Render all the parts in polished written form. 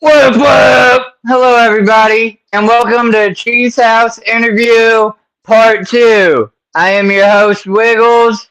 Whoop whoop! Hello everybody, and welcome to Cheezehouze interview part 2. I am your host Wiggles,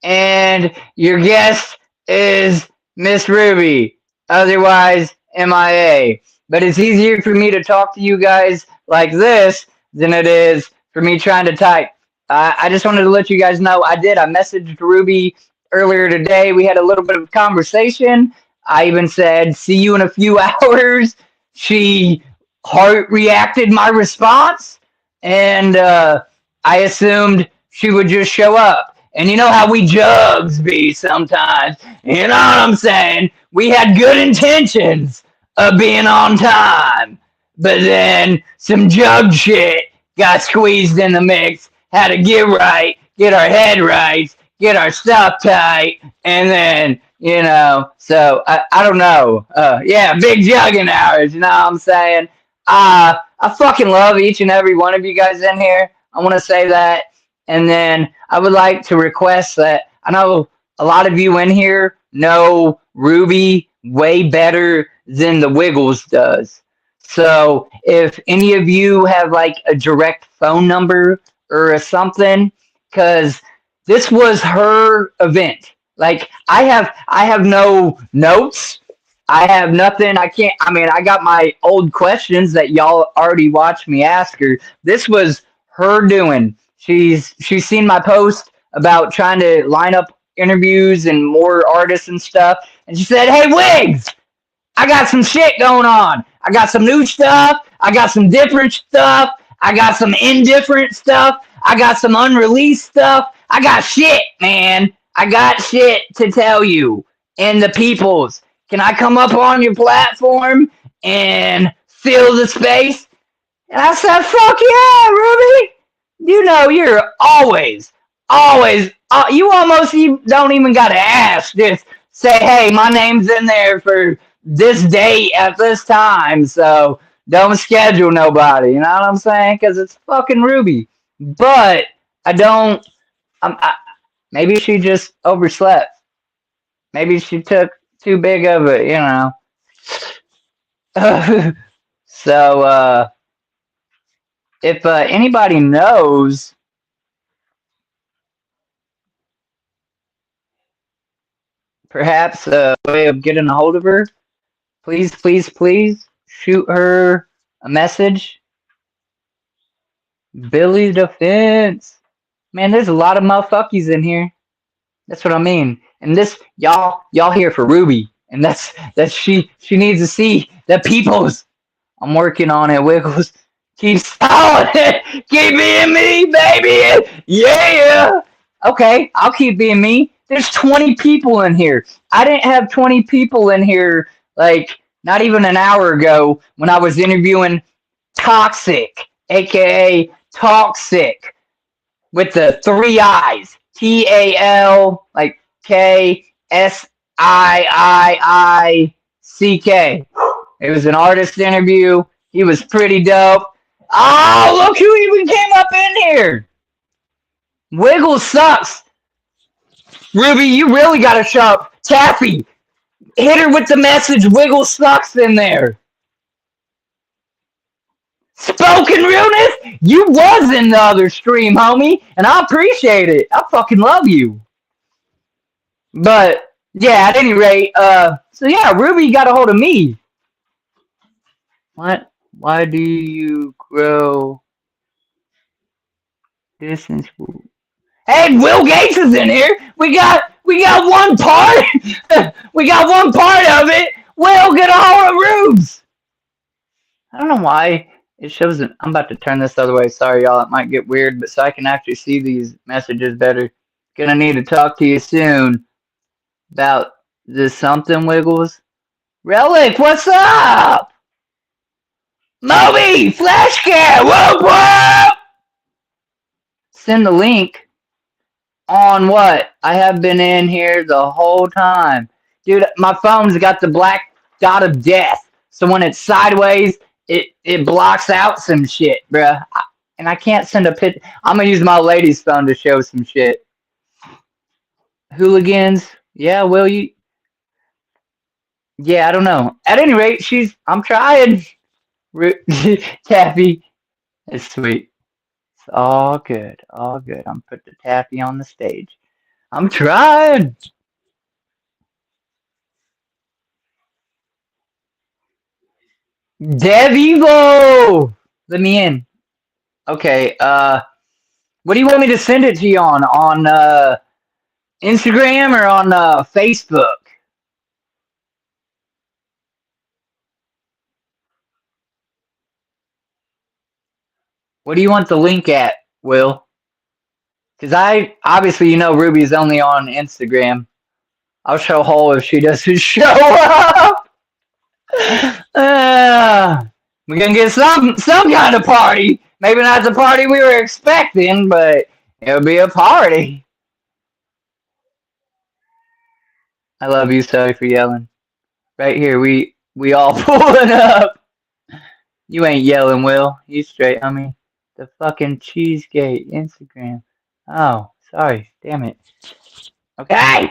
and your guest is Miss Ruby, otherwise MIA. But it's easier for me to talk to you guys like this than it is for me trying to type. I just wanted to let you guys know I messaged Ruby earlier today. We had a little bit of conversation. I even said, see you in a few hours. She heart reacted my response, and I assumed she would just show up. And you know how we jugs be sometimes. You know what I'm saying? We had good intentions of being on time. But then some jug shit got squeezed in the mix. Had to get right, get our head right, get our stuff tight, and then, so I don't know. Yeah, big jugging hours, you know what I'm saying? I fucking love each and every one of you guys in here. I want to say that. And then I would like to request that I know a lot of you in here know Ruby way better than the Wiggles does. So if any of you have like a direct phone number or a something, because this was her event. Like I have no notes. I have nothing. I can't. I mean, I got my old questions that y'all already watched me ask her. This was her doing. She's seen my post about trying to line up interviews and more artists and stuff, and she said, "Hey, Wiggs, I got some shit going on. I got some new stuff. I got some different stuff. I got some indifferent stuff. I got some unreleased stuff. I got shit, man. I got shit to tell you and the peoples. Can I come up on your platform and fill the space?" And I said, "Fuck yeah, Ruby. You know you're always, you almost don't even got to ask. Just say, hey, my name's in there for this date at this time, so don't schedule nobody." You know what I'm saying? Because it's fucking Ruby. But I don't. I, maybe she just overslept. Maybe she took too big of it. So if anybody knows, perhaps a way of getting a hold of her, please, please, please shoot her a message. Billy Defense. Man, there's a lot of motherfuckies in here. That's what I mean. And this y'all here for Ruby. And that's she needs to see the peoples. I'm working on it, Wiggles. Keep stalling it. Keep being me, baby. Yeah. Okay, I'll keep being me. There's 20 people in here. I didn't have 20 people in here like not even an hour ago when I was interviewing Toxic, aka Toxic, with the three I's. TAL, like KSIIICK. It was an artist interview. He was pretty dope. Oh, look who even came up in here. Wiggle sucks. Ruby, you really got to show up. Taffy, hit her with the message. Wiggle sucks in there. Spoken realness, you was in the other stream, homie, and I appreciate it. I fucking love you. But yeah, at any rate, so yeah, Ruby got a hold of me. What? Why do you grow distance? Hey, Will Gates is in here. We got one part. We got one part of it. Will, get a hold of Rubes. I don't know why it shows that I'm about to turn this the other way. Sorry, y'all. It might get weird, but so I can actually see these messages better. Gonna need to talk to you soon about this something, Wiggles. Relic, what's up? Moby, Flash Cat, whoop whoop! Send the link on what? I have been in here the whole time. Dude, my phone's got the black dot of death. So when it's sideways, it blocks out some shit, bruh. And I can't send a pic. I'm gonna use my lady's phone to show some shit. Hooligans. Yeah, will you? Yeah, I don't know. At any rate, I'm trying. Taffy, it's sweet. It's all good. All good. I'm put the Taffy on the stage. I'm trying. Devivo! Let me in. Okay, what do you want me to send it to you on? On Instagram or on Facebook? What do you want the link at, Will? Because I obviously Ruby's only on Instagram. I'll show Hole if she doesn't show up. Uh, we're gonna get some kind of party. Maybe not the party we were expecting, but it'll be a party. I love you. Sorry for yelling. Right here, we all pulling up. You ain't yelling, Will. You straight, homie. The fucking cheesecake Instagram. Oh, sorry. Damn it. Okay.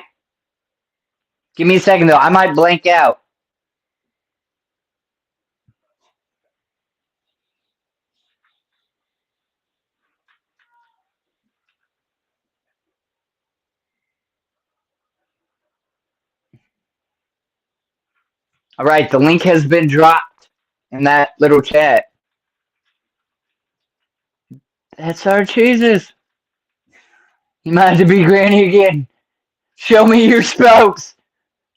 Give me a second though. I might blank out. All right, the link has been dropped in that little chat. That's our cheeses. You might have to be Granny again. Show me your spokes.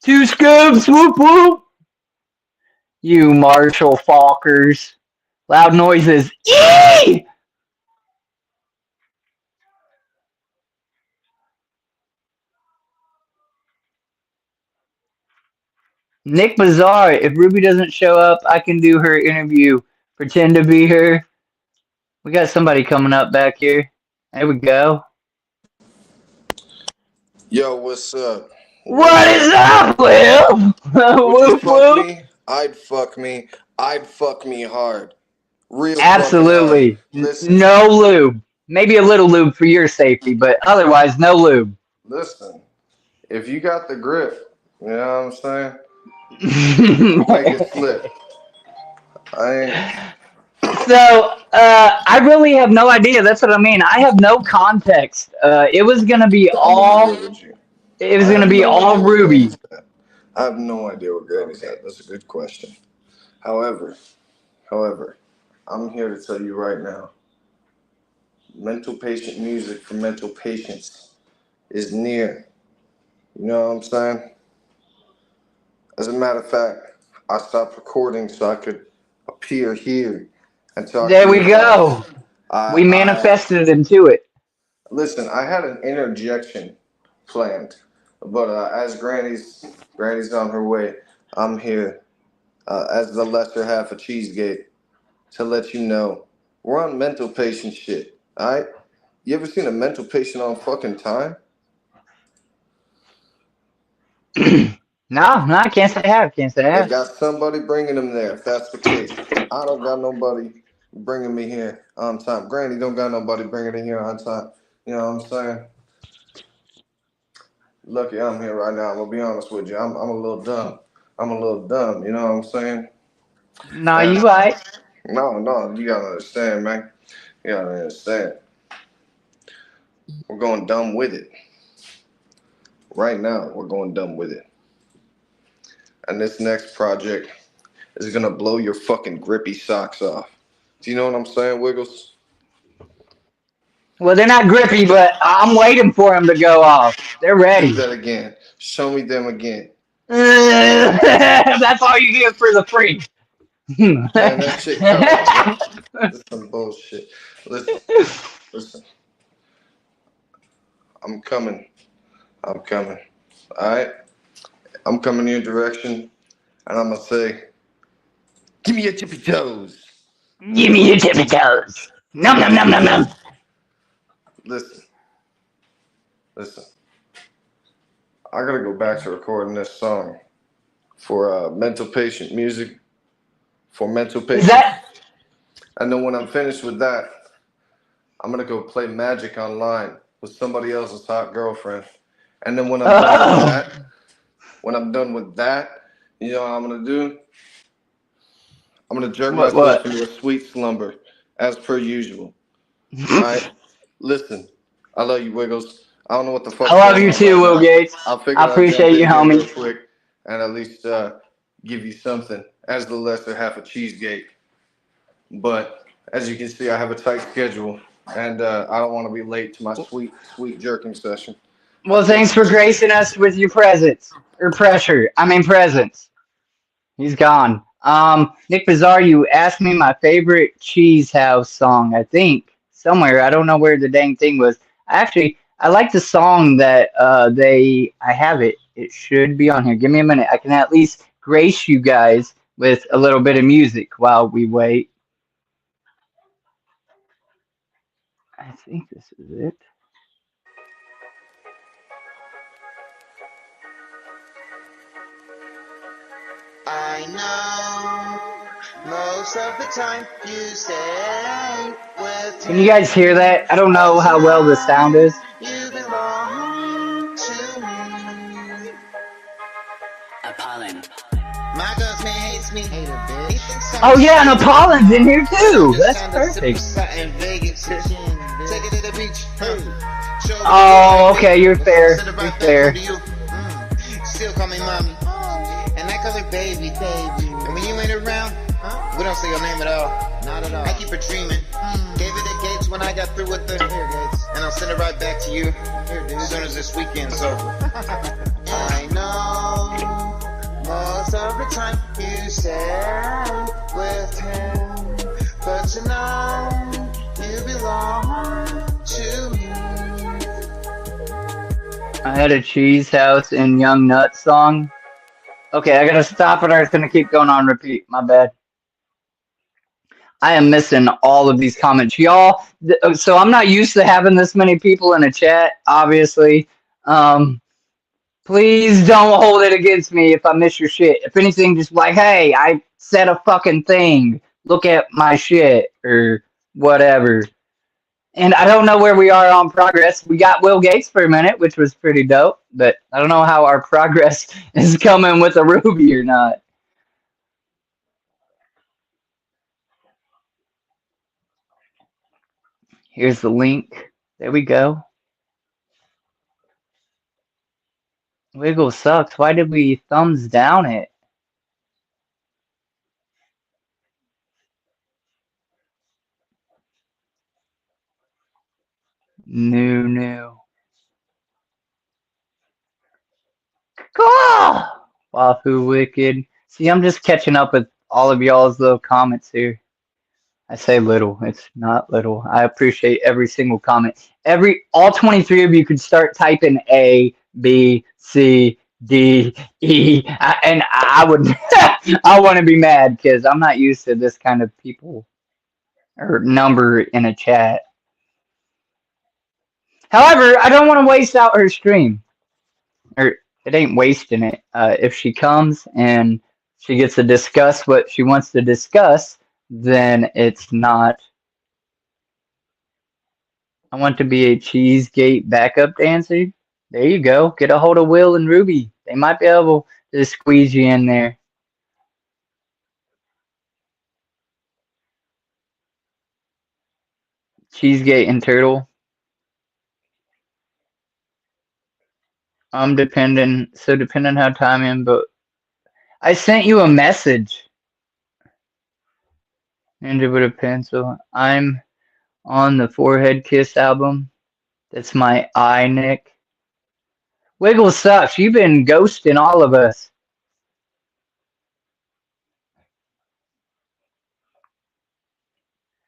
Two scoops. Whoop whoop. You Marshall Falkers. Loud noises. Eee! Nick Bazaar. If Ruby doesn't show up, I can do her interview. Pretend to be her. We got somebody coming up back here. There we go. Yo, what's up? What's What is up? up, Will? Would you Whoop fuck whoop. me? I'd fuck me. I'd fuck me hard. Real fucking hard. Absolutely. Listen, No lube. Maybe a little lube for your safety, but otherwise, no lube. listen. If you got the grip, you know what I'm saying? I'll make it slip. I ain't. So, I really have no idea. That's what I mean. I have no context. I'm gonna be real with you. It was I gonna have be no all idea where Ruby. Granny's at. I have no idea where Granny's at. That's a good question. However, however, I'm here to tell you right now. Mental patient music for mental patients is near. You know what I'm saying? As a matter of fact, I stopped recording so I could appear here and talk to There we you about it. go. We I manifested into it. listen. I had an interjection planned, but as Granny's on her way, I'm here as the lesser half of Cheesegate to let you know we're on mental patient shit. All right? You ever seen a mental patient on fucking time? No, I can't say I have. Can't say I They have. got somebody bringing them there. If that's the case, I don't got nobody bringing me here on time. Granny don't got nobody bringing me here on time. You know what I'm saying? Lucky I'm here right now. I'm gonna be honest with you. I'm a little dumb. I'm a little dumb. You know what I'm saying? No, And you right. no, you gotta understand, man. You gotta understand. We're going dumb with it right now. We're going dumb with it. And this next project is gonna blow your fucking grippy socks off. Do you know what I'm saying, Wiggles? Well, they're not grippy, but I'm waiting for them to go off. They're Do ready. that again. Show me them again. That's all you get for the free. Man, that shit costs money. This is some bullshit. Listen, listen. I'm coming. I'm coming. Alright? I'm coming your direction, and I'm gonna say, give me your tippy toes. Give me your tippy toes. Num num num num num. Listen, listen. I gotta go back to recording this song for mental patient music for mental Is patients. that? And then when I'm finished with that, I'm gonna go play Magic online with somebody else's hot girlfriend. And then when I'm done with Oh, that, when I'm done with that, You know what I'm gonna do? I'm gonna jerk What? myself What? into a sweet slumber, as per usual. All right. Listen, I love you, Wiggles. I don't know what the I fuck's love going you on too, right Will now. Gates. I I figured I'd jump appreciate you, in here real homie. quick and at least give you something as the lesser half of Cheesegate. But as you can see, I have a tight schedule, and I don't want to be late to my sweet, sweet jerking session. Well, thanks for gracing us with your presence or pressure. I mean presence. He's gone. Nick Bizarre, you asked me my favorite Cheesehouse song. I think somewhere. I don't know where the dang thing was. Actually, I like the song that they. I have it. It should be on here. Give me a minute. I can at least grace you guys with a little bit of music while we wait. I think this is it. I know most of the time you say with Can you guys hear him, that? I don't know but how well the sound tonight is. you belong to me. Appalling. My girl's hates me. Hate a bitch. He thinks I'm Oh a yeah, and shit. Pollen's in here But I'm too. just That's trying to sip a perfect. shot in Vegas. Take it to the beach. Hey. Show what it do Oh, like okay, this. you're Before I fair. send it You're right back home to fair. you. Still call me mommy. And I call her baby. And when you ain't around, we don't say your name at all. Not at all. I keep her dreaming. Gave her the gates when I got through with the here, Gates. And I'll send it right back to you as soon as this weekend's over. I know most of the time you said with him, but tonight you belong to me. I had a Cheese House and Young Nut song. Okay, I gotta stop it or it's gonna keep going on repeat. My bad. I am missing all of these comments. Y'all, so I'm not used to having this many people in a chat, obviously. Um, please don't hold it against me if I miss your shit. If anything, just like, hey, I said a fucking thing. Look at my shit or whatever. And I don't know where we are on progress. We got Will Gates for a minute, which was pretty dope, but I don't know how our progress is coming with a Ruby or not. Here's the link. There we go. Wiggle sucks. Why did we thumbs down it? New. Cool. Wafu Wicked. See, I'm just catching up with all of y'all's little comments here. I say little. It's not little. I appreciate every single comment. All 23 of you could start typing A, B, C, D, E, and I would. I want to be mad because I'm not used to this kind of people or number in a chat. However, I don't want to waste out her stream, or it ain't wasting it. If she comes and she gets to discuss what she wants to discuss, then it's not. I want to be a Cheesegate backup dancer. There you go. Get a hold of Will and Ruby. They might be able to squeeze you in there. Cheesegate and Turtle. I'm dependent. So depending how time in, but I sent you a message. Ninja with a pencil. I'm on the Forehead Kiss album. That's my eye, Nick. Wiggle sucks. You've been ghosting all of us.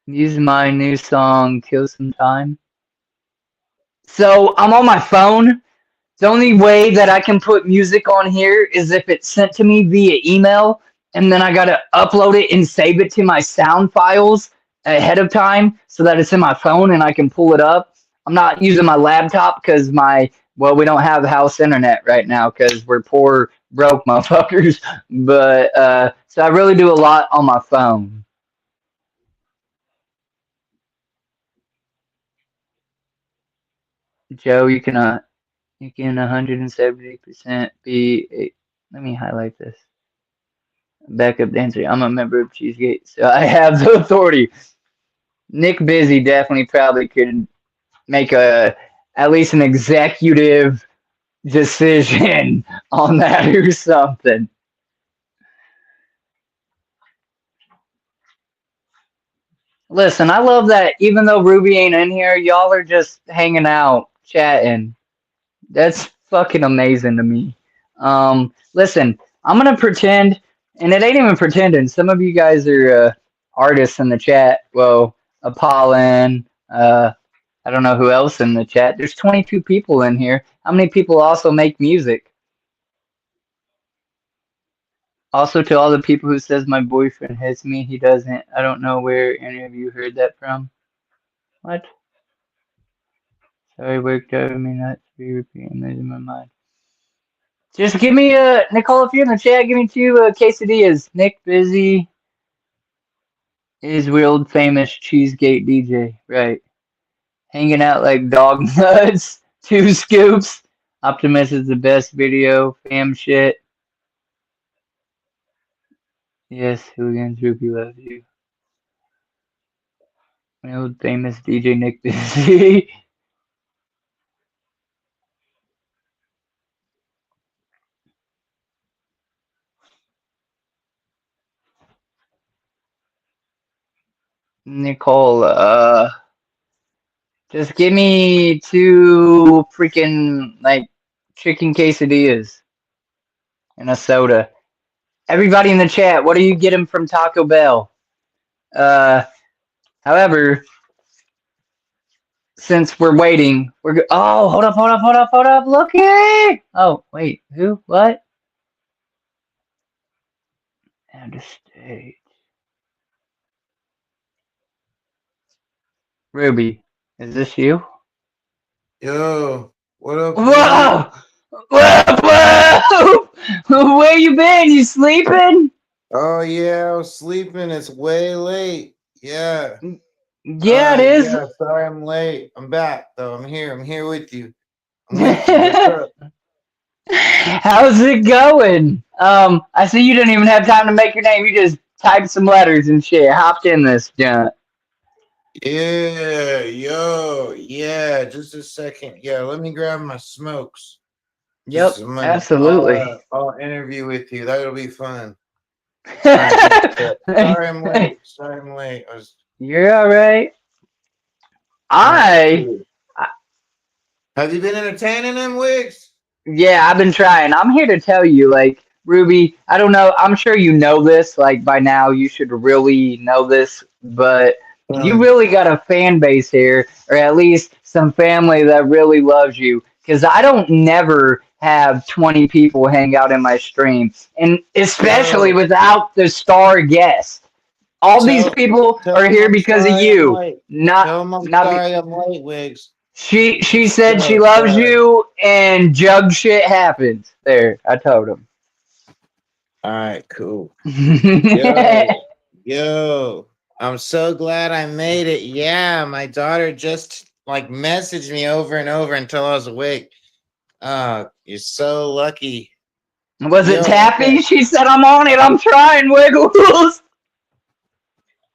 Use my new song, Kill Some Time. So I'm on my phone. The only way that I can put music on here is if it's sent to me via email, and then I gotta upload it and save it to my sound files ahead of time so that it's in my phone and I can pull it up. I'm not using my laptop because we don't have house internet right now because we're poor broke motherfuckers. But so I really do a lot on my phone. Joe, you can 170% be. Let me highlight this. Backup dancer. I'm a member of Cheesegate, so I have the authority. Nick Busy definitely probably could make a at least an executive decision on that or something. Listen, I love that even though Ruby ain't in here, y'all are just hanging out, chatting. That's fucking amazing to me. Listen, I'm gonna pretend, and it ain't even pretending. Some of you guys are artists in the chat. Well, Apollon, I don't know who else in the chat. There's 22 people in here. How many people also make music? Also, to all the people who says my boyfriend hits me, he doesn't. I don't know where any of you heard that from. What? Sorry, work driving me nuts. Be repeating this in my mind. Just give me Nicole, if you're in the chat, give me two quesadillas. Nick Busy is world famous Cheesegate DJ, right? Hanging out like dog nuts. Two scoops. Optimus is the best video. Fam shit. Yes, Hooligans Ruby loves you. World famous DJ Nick Busy. Nicole, just give me two freaking like chicken quesadillas and a soda. Everybody in the chat, what are you getting from Taco Bell? However, since we're waiting, oh, hold up, looky! Oh, wait, who? What? And a stage. Ruby, is this you? Yo, what up, Whoa! Whoa! Where you been? You sleeping? Oh yeah, I was sleeping. It's way late. Yeah. Yeah, it is. Yeah, sorry I'm late. I'm back though. I'm here. I'm here with you. I'm with you. What's up? How's it going? I see you didn't even have time to make your name. You just typed some letters and shit. Hopped in this junk. Yeah, yo, yeah, just a second. Yeah, let me grab my smokes. Yep, Just a minute. absolutely. I'll interview with you. That'll be fun. Sorry I'm late. Sorry I'm late. You're all right. Have you been entertaining them, Wigs? Yeah, I've been trying. I'm here to tell you, like, Ruby, I don't know. I'm sure you know this. Like, by now, you should really know this. But you really got a fan base here, or at least some family that really loves you. Because I don't never have 20 people hang out in my stream. And especially without the star guest. All these people are here because of you. Tell them I'm sorry I'm late, Wigs. She said she loves you and jug shit happens. There, I told him. All right, cool. Yo, I'm so glad I made it. Yeah, my daughter just like messaged me over and over until I was awake. You're so lucky. Was it Taffy? She said, I'm on it. I'm trying, Wiggles.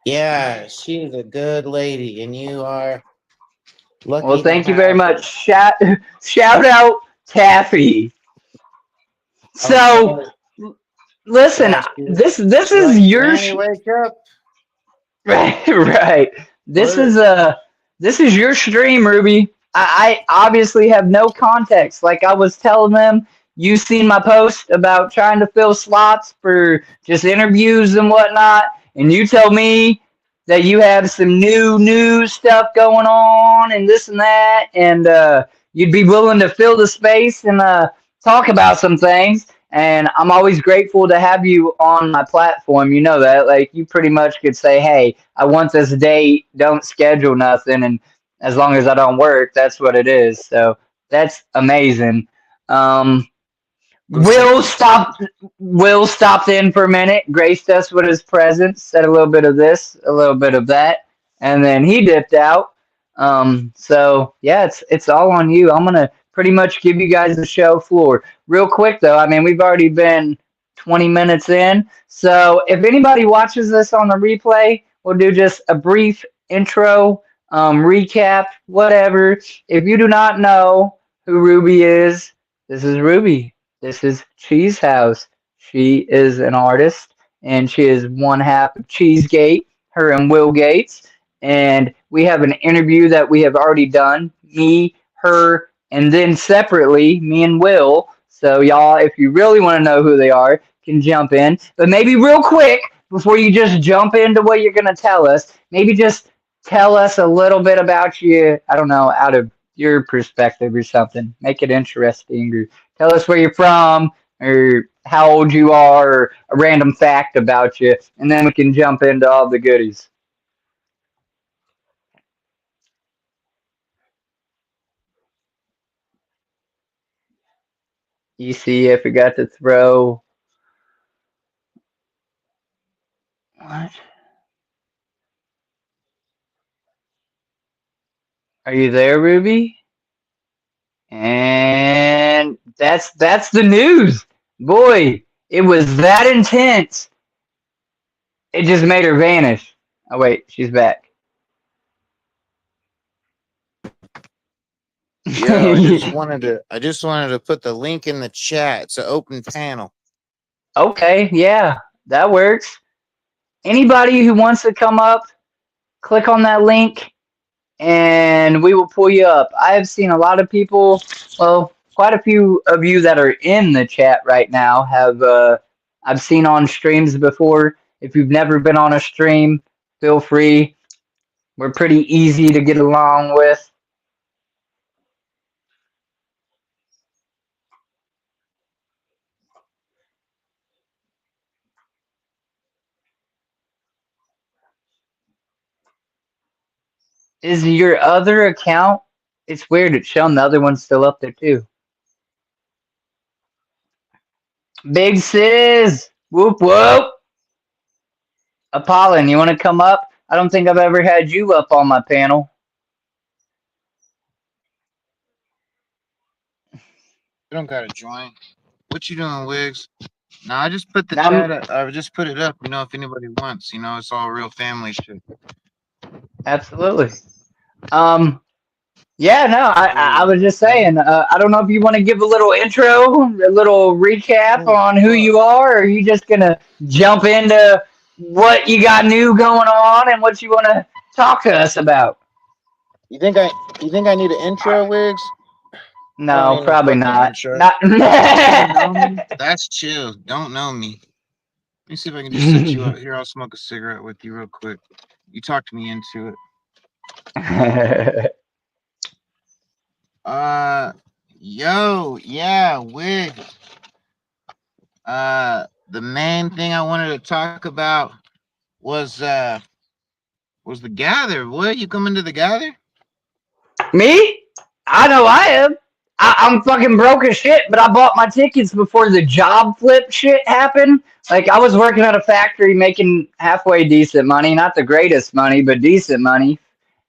Yeah, she's a good lady, and you are lucky. Well, thank you very much. Shout out Taffy. So, listen, this is your wake up. Right. This is your stream, Ruby. I obviously have no context. Like I was telling them, you seen my post about trying to fill slots for just interviews and whatnot, and you tell me that you have some new stuff going on and this and that, and you'd be willing to fill the space and talk about some things. And I'm always grateful to have you on my platform. You know that. Like, you pretty much could say, hey, I want this date. Don't schedule nothing. And as long as I don't work, that's what it is. So that's amazing. Will stopped in for a minute, graced us with his presence, said a little bit of this, a little bit of that, and then he dipped out. So yeah, it's all on you. I'm gonna pretty much give you guys the show floor. Real quick though, I mean we've already been 20 minutes in. So if anybody watches this on the replay, we'll do just a brief intro, recap, whatever. If you do not know who Ruby is, this is Ruby. This is Cheezehouze. She is an artist, and she is one half of Cheesegate, her and Will Gates. And we have an interview that we have already done, me, her, and then separately, me and Will. So, y'all, if you really want to know who they are, can jump in. But maybe real quick, before you just jump into what you're going to tell us, maybe just tell us a little bit about you, I don't know, out of your perspective or something. Make it interesting, or tell us where you're from, or how old you are, or a random fact about you, and then we can jump into all the goodies. You see, I forgot to throw. What? Are you there, Ruby? And that's the news. Boy, it was that intense. It just made her vanish. Oh wait, she's back. Yo, I just wanted to put the link in the chat. It's an open panel. Okay, yeah, that works. Anybody who wants to come up, click on that link and we will pull you up. I have seen a lot of people, well, quite a few of you that are in the chat right now have I've seen on streams before. If you've never been on a stream, feel free. We're pretty easy to get along with. Is your other account? It's weird. It's showing the other one's still up there too. Big sis, whoop whoop. Apollon, you want to come up? I don't think I've ever had you up on my panel. You don't gotta join. What you doing, Wiggs? No, I just put the Now, chat up. I just put it up. If anybody wants. It's all real family shit. absolutely. Yeah, no, I was just saying. I don't know if you want to give a little intro, a little recap Oh, on who fuck. you are, or are you just gonna jump into what you got new going on and what you want to talk to us about? You think I need an intro, Wiggs? I don't No, need no probably fucking not. intro. Not. Don't know me? That's chill. Don't know me. Let me see if I can just set you up. Here, I'll smoke a cigarette with you real quick. You talked me into it. Yo, yeah, Wiggs. The main thing I wanted to talk about was the gather. What, you coming to the gather? Me? I know I am. I'm fucking broke as shit, but I bought my tickets before the job flip shit happened. Like, I was working at a factory making halfway decent money. Not the greatest money, but decent money.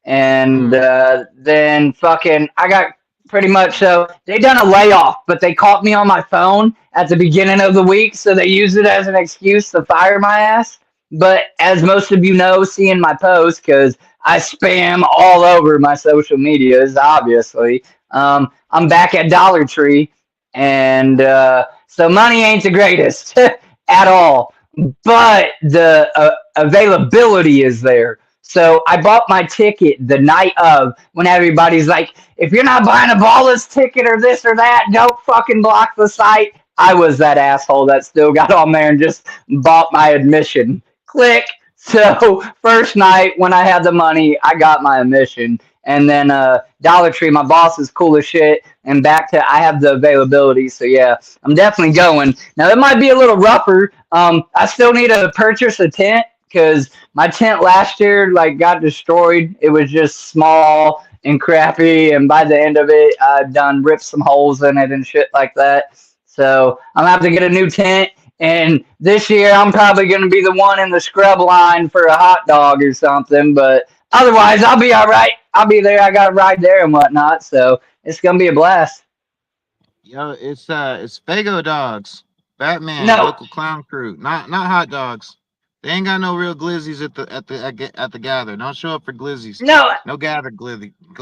And then fucking, I got pretty much, so they done a layoff, but they caught me on my phone at the beginning of the week, so they used it as an excuse to fire my ass. But as most of you know, seeing my post, because I spam all over my social medias, obviously. I'm back at Dollar Tree, and so money ain't the greatest at all, but the availability is there. So I bought my ticket the night of, when everybody's like, if you're not buying a Ballas ticket or this or that, don't fucking block the site. I was that asshole that still got on there and just bought my admission. Click. So first night when I had the money, I got my admission. And then Dollar Tree, my boss is cool as shit. And back to, I have the availability. So yeah, I'm definitely going. Now it might be a little rougher. I still need to purchase a tent because my tent last year like got destroyed. It was just small and crappy, and by the end of it, I done ripped some holes in it and shit like that. So I'm gonna have to get a new tent. And this year, I'm probably gonna be the one in the scrub line for a hot dog or something. But otherwise, I'll be all right. I'll be there. I got a ride there and whatnot. So it's gonna be a blast. Yo, it's Fago Dogs. Batman, No, local clown crew. Not hot dogs. They ain't got no real glizzies at the gather. Don't show up for glizzies. no. No gather glizzies. You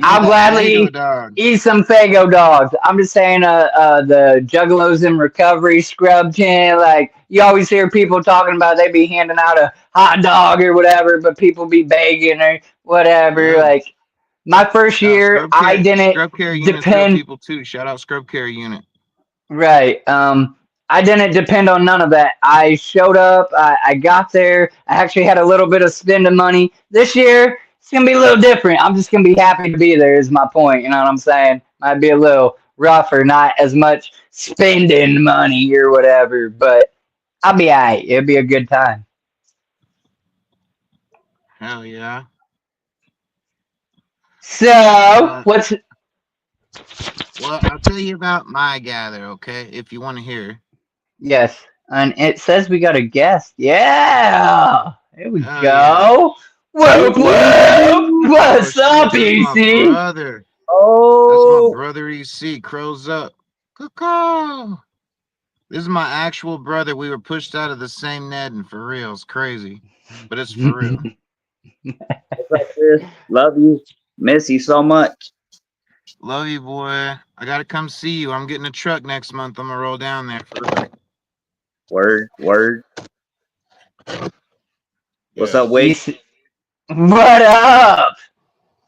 I'll get that Fago gladly dog. eat some Fago dogs. I'm just saying, the Juggalos in recovery scrub tin. Like you always hear people talking about, they be handing out a hot dog or whatever, but people be begging or whatever. Yeah. Like my first Now, year, I didn't Scrub Care unit's real depend. people too. Shout out Scrub Care unit. Right. I didn't depend on none of that. I showed up. I got there. I actually had a little bit of spending money. This year, it's gonna be a little different. I'm just gonna be happy to be there. Is my point. You know what I'm saying? Might be a little rougher, not as much spending money or whatever, but I'll be alright. It'll be a good time. Hell yeah. So, Uh, what's well, I'll tell you about my gather, okay? If you want to hear. yes? And it says we got a guest. Yeah. There we Oh yeah. go. Whoop Whoop whoop. whoop. Oh What's shit, up, that's my EC? brother. That's my Oh, brother EC. Crows up. Cuckoo. This is my actual brother. We were pushed out of the same netting for real. It's crazy. But it's for real. What's up, Chris? Love you. Miss you so much. Love you, boy. I gotta come see you. I'm getting a truck next month. I'm gonna roll down there for real. Word, word. What's Yeah. up, Wig? EC, what up?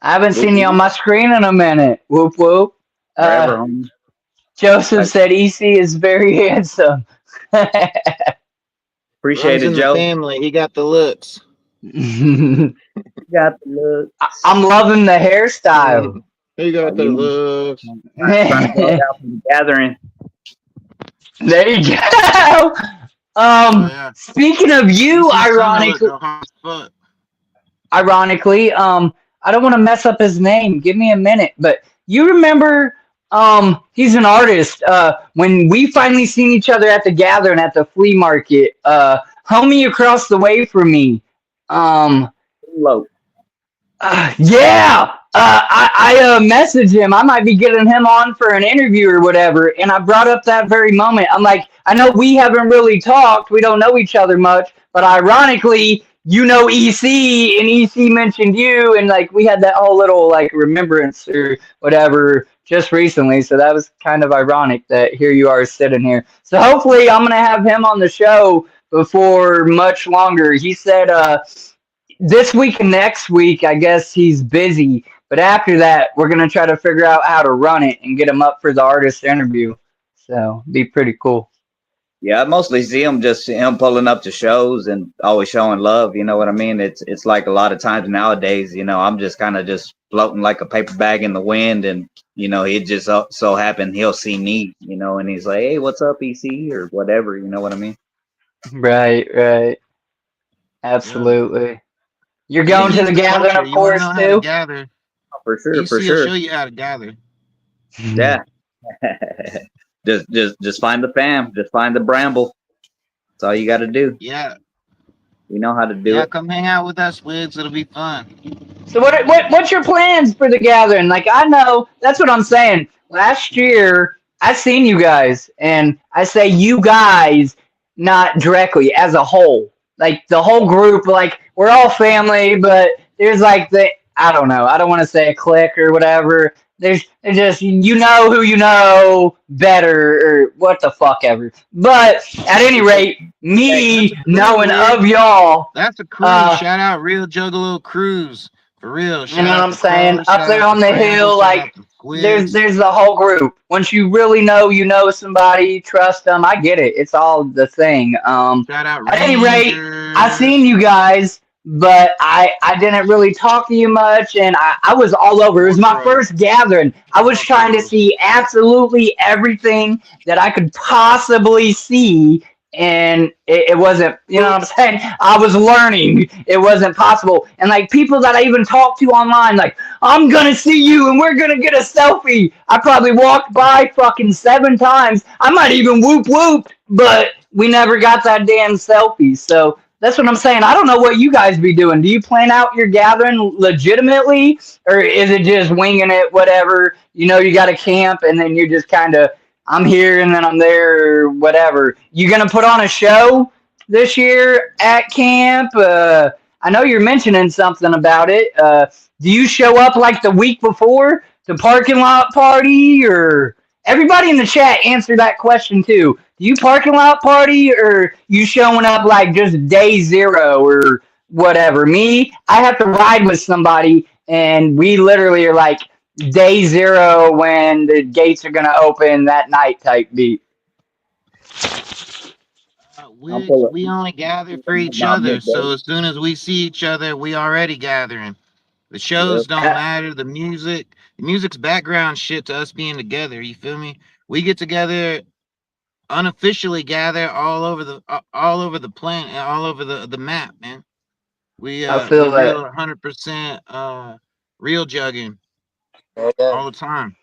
I haven't Whoop, seen you on whoop. my screen in a minute. Whoop whoop. Uh, Forever, homie. Joseph I said EC is very handsome. appreciate Runs it, in the Joe. family. He got the looks. I'm You got the looks. loving the hairstyle. He Oh, got the you know, looks. trying to get it out from the gathering. There you go. Oh yeah. Speaking of you, EC summer look go hard as fuck. ironically, I don't want to mess up his name. Give me a minute, but you remember, he's an artist. When we finally seen each other at the gathering at the flea market, homie across the way from me, um, Low. yeah. I messaged him. I might be getting him on for an interview or whatever. And I brought up that very moment. I'm like, I know we haven't really talked. We don't know each other much. But ironically, you know EC, and EC mentioned you. And like we had that whole little like remembrance or whatever just recently. So that was kind of ironic that here you are sitting here. So hopefully I'm going to have him on the show before much longer. He said, this week and next week, I guess he's busy. But after that, we're gonna try to figure out how to run it and get him up for the artist interview. So be pretty cool. Yeah, I mostly see him just him pulling up to shows and always showing love. You know what I mean? It's like a lot of times nowadays. I'm just kind of just floating like a paper bag in the wind, and he just so happen he'll see me. And he's like, "Hey, what's up, EC?" or whatever. You know what I mean? Right, right. Yeah. Absolutely. You're He going to is the the gathering, culture. of You want to know course, how to too. gather? For sure, for EC will sure. show you how to gather. Yeah. just find the fam. Just find the bramble. That's all you got to do. Yeah. We know how to do Yeah, it. come hang out with us, Wigs. It'll be fun. So what's your plans for the gathering? Like I know that's what I'm saying. Last year I seen you guys, and I say you guys not directly as a whole. Like the whole group, like we're all family, but there's like the I don't know. I don't want to say a clique or whatever. There's just you know who you know better or what the fuck ever. But at any rate, That's me a crew, knowing Wig. of y'all, That's a crew. uh, Shout out Real Juggalo Crews. For real. you know Shout what out I'm to saying? Crow. Up Shout there out to on the Bramble. hill, Shout like out to there's Squigs. there's the whole group. Once you really know somebody, trust them. I get it. It's all the thing. Shout out At any rate, I seen Rangers. you guys, but I didn't really talk to you much, and I was all over. It was More my crows. first gathering. I was More trying to crows. see absolutely everything that I could possibly see, and it wasn't, you know what I'm saying? I was learning. It wasn't possible. And like people that I even talked to online, like, I'm gonna see you and we're gonna get a selfie. I probably walked by fucking 7 times. I might even whoop, but we never got that damn selfie. So That's what I'm saying. I don't know what you guys be doing. Do you plan out your gathering legitimately, or is it just winging it? Whatever, you got a camp, and then you're just kind of, I'm here and then I'm there, or whatever. You gonna put on a show this year at camp? I know you're mentioning something about it. Do you show up like the week before the parking lot party, or everybody in the chat answer that question too? Do you parking lot party, or you showing up like just day zero or whatever? Me, I have to ride with somebody, and we literally are like day zero when the gates are gonna open that night type beat. I'm We only gather for each about other. midday. So as soon as we see each other, we already gathering. The Yep. shows don't matter. The music's background shit to us being together. You feel me? We get together unofficially, gather all over the planet, all over the map, man. I We feel real that. 100% real jugging Yeah. all the time.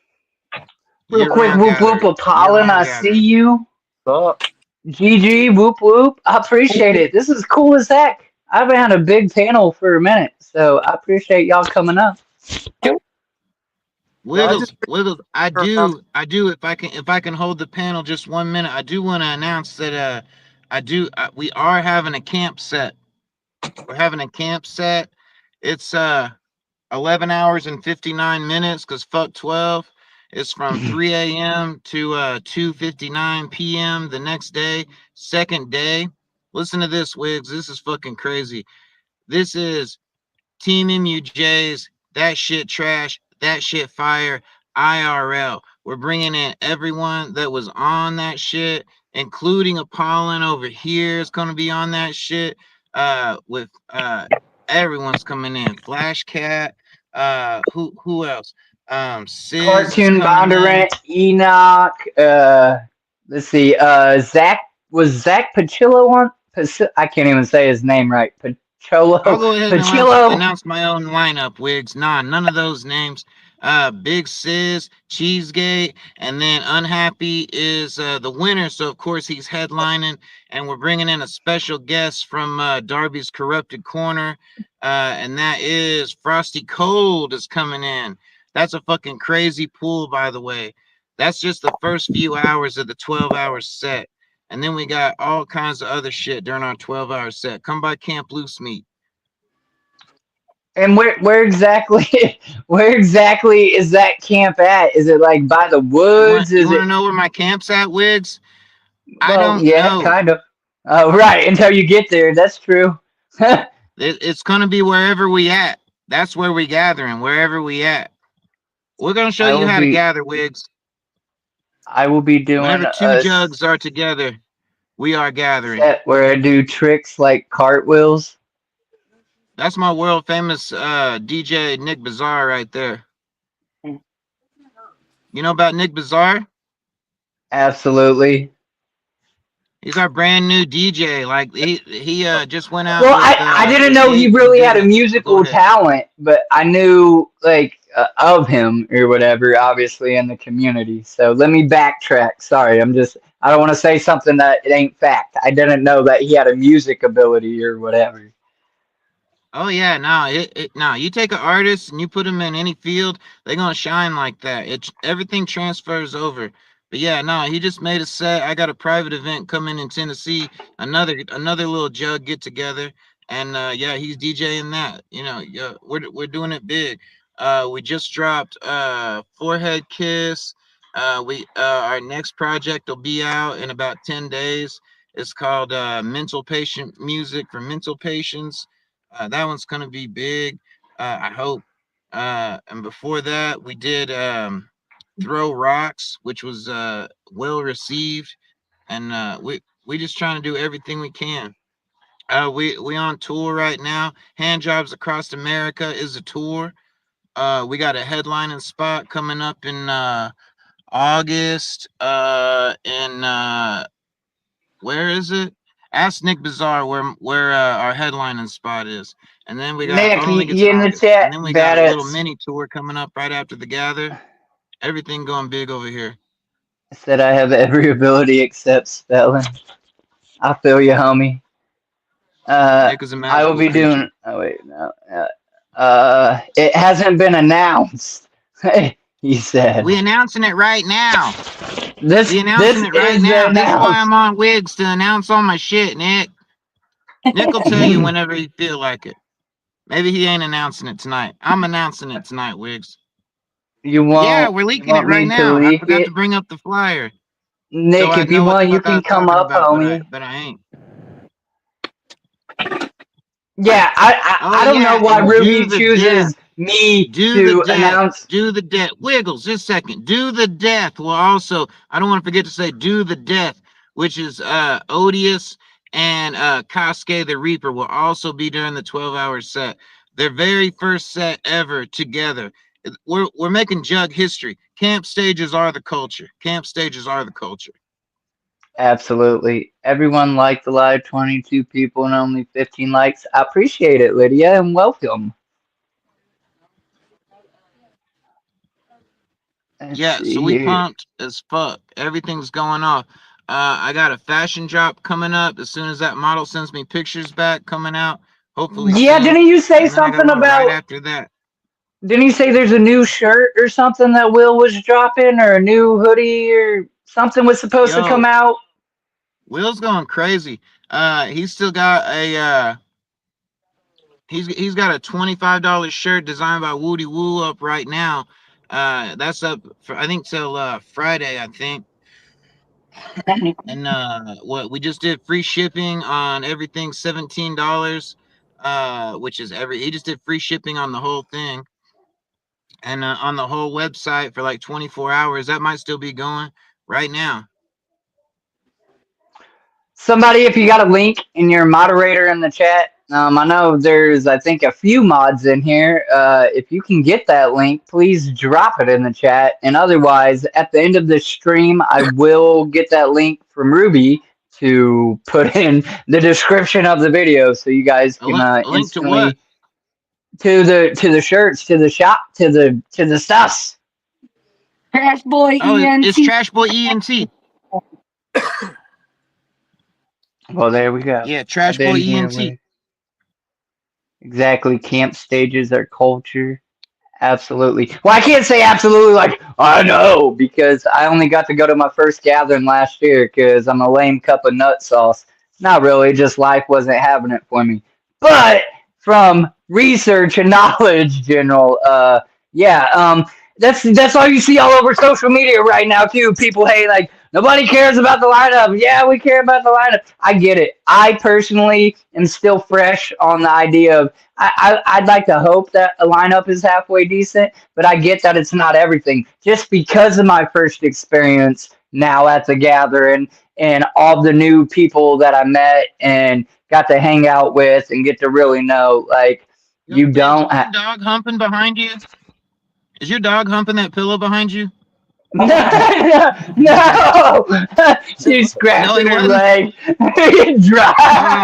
Real Year quick, round whoop whoop, gathering. Year Apollon, round I see gathering. you. Stop. GG, whoop whoop. I appreciate it. This is cool as heck. I haven't had a big panel for a minute, so I appreciate y'all coming up. No, I just Wiggles. around. I do. If I can hold the panel just 1 minute, I do want to announce that we are having a camp set. We're having a camp set. It's 11 hours and 59 minutes because fuck 12. It's from 3 a.m. to 2:59 p.m. the next day, second day. Listen to this, Wiggs. This is fucking crazy. This is Team MUJ's That Shit Trash, That Shit Fire IRL. We're bringing in everyone that was on that shit, including Apollon over here is going to be on that shit. With everyone's coming in. Flashcat. Who else? Sizz is Cartoon coming in. Bondurant, Enoch. Let's see. Zach was Zach Pacillo on. I can't even say his name right. I'll Pacholo. go ahead and Pacillo. announce my own lineup, Wigs. Nah, none of those names. Big Sis, Cheesegate, and then Unhappy is the winner. So of course he's headlining, and we're bringing in a special guest from Darby's Corrupted Corner, and that is Frosty Cold is coming in. That's a fucking crazy pool, by the way. That's just the first few hours of the 12-hour set. And then we got all kinds of other shit during our 12-hour set. Come by Camp Loose Meat. And where exactly where exactly is that camp at? Is it like by the woods? You Is want it to know where my camp's at, Wigs? I well, don't yeah, know. kind of. Oh, right, until you get there. That's true. It's gonna be wherever we at. That's where we gathering. Wherever we at. We're gonna show I you will how to be gather, Wigs. I will be doing Whenever two a jugs are together, we are gathering. set where I do tricks like cartwheels. That's my world famous DJ Nick Bazaar right there. You know about Nick Bazaar? Absolutely. He's our brand new DJ. Like he just went out Well, I didn't with know he Ape and really did had a a. Oh, go musical ahead. talent, but I knew like of him or whatever, obviously in the community. So let me backtrack. Sorry, I don't want to say something that it ain't fact. I didn't know that he had a music ability or whatever. Oh yeah, no, no. You take an artist and you put them in any field, they're gonna shine like that. Everything transfers over. But yeah, no, he just made a set. I got a private event coming in Tennessee. Another little jug get together, and yeah, he's DJing that. You know, yeah, we're doing it big. We just dropped Forehead Kiss. We Our next project will be out in about 10 days. It's called Mental Patient Music for Mental Patients. That one's gonna be big. I hope. And before that, we did Throw Rocks, which was well received, and we just trying to do everything we can. We on tour right now. Hand Jobs Across America is a tour. We got a headlining spot coming up in August. In Where is it? Ask Nick Bazaar where our headlining spot is. And then we got, I Nick, don't think it's you in in the August. And chat? then we got a little Badass mini tour coming up right after the gather. Everything going big over here. said I have every ability except spelling. I feel you, homie. Uh, Nick is a I will magical be creature. doing. Oh wait, no. It hasn't been announced. He We said. announcing it right now. This We announcing this it right is now. This is why announced. I'm on Wigs to announce all my shit, Nick. Nick will tell you whenever he feel like it. Maybe he ain't announcing it tonight. I'm announcing it tonight, Wigs. Yeah, we're You leaking it want right me to now. I leak forgot to it, bring up the flyer, so Nick? I'd If you know what the want, you fuck I can was come talking up, about, but I homie. ain't. Yeah, I Oh don't know yeah, why and do Ruby the death. chooses me Do the to death. announce. Do the death. Wiggles, just a second. Do the death will also, I don't want to forget to say do the death, which is Odious and Casque the Reaper will also be during the 12-hour set. Their very first set ever together. We're making Jug history. Camp stages are the culture. Camp stages are the culture. Absolutely. Everyone liked the live. 22 people and only 15 likes. I appreciate it, Lydia, and welcome. Let's Yeah, so see we here. pumped as fuck. Everything's going off. I got a fashion drop coming up as soon as that model sends me pictures back coming out, hopefully Yeah, soon. didn't you say And then I got something one right about? after that. Didn't you say there's a new shirt or something that Will was dropping, or a new hoodie or something was supposed to come Yo, out? Will's going crazy. He's still got a he's got a $25 shirt designed by Woody Woo up right now. That's up for I think till Friday, I think. And what we just did free shipping on everything $17, which is every he just did free shipping on the whole thing and on the whole website for like 24 hours. That might still be going right now. Somebody, if you got a link in your moderator in the chat, I know there's, I think, a few mods in here. If you can get that link, please drop it in the chat. And otherwise, at the end of the stream, I will get that link from Ruby to put in the description of the video so you guys can A link to what? instantly to the shirts, to the shop, to the stuffs. Trash Boy Oh, it's ENT. Trash Boy ENT. Well, there we go. Yeah, I've Trash Boy been here ENT. with exactly camp stages, our culture. Absolutely. Well, I can't say absolutely like I know because I only got to go to my first gathering last year because I'm a lame cup of nut sauce. Not really, just life wasn't having it for me. But from research and knowledge, general, yeah, that's all you see all over social media right now too. People, hey, like nobody cares about the lineup. Yeah, we care about the lineup. I get it. I personally am still fresh on the idea of I'd like to hope that a lineup is halfway decent, but I get that it's not everything. Just because of my first experience now at the gathering and all the new people that I met and got to hang out with and get to really know, like, Yo, you Wigs, don't is your have. dog humping behind you? Is your dog humping that pillow behind you? No, no, she's No, he scratching her wasn't. leg. Dry.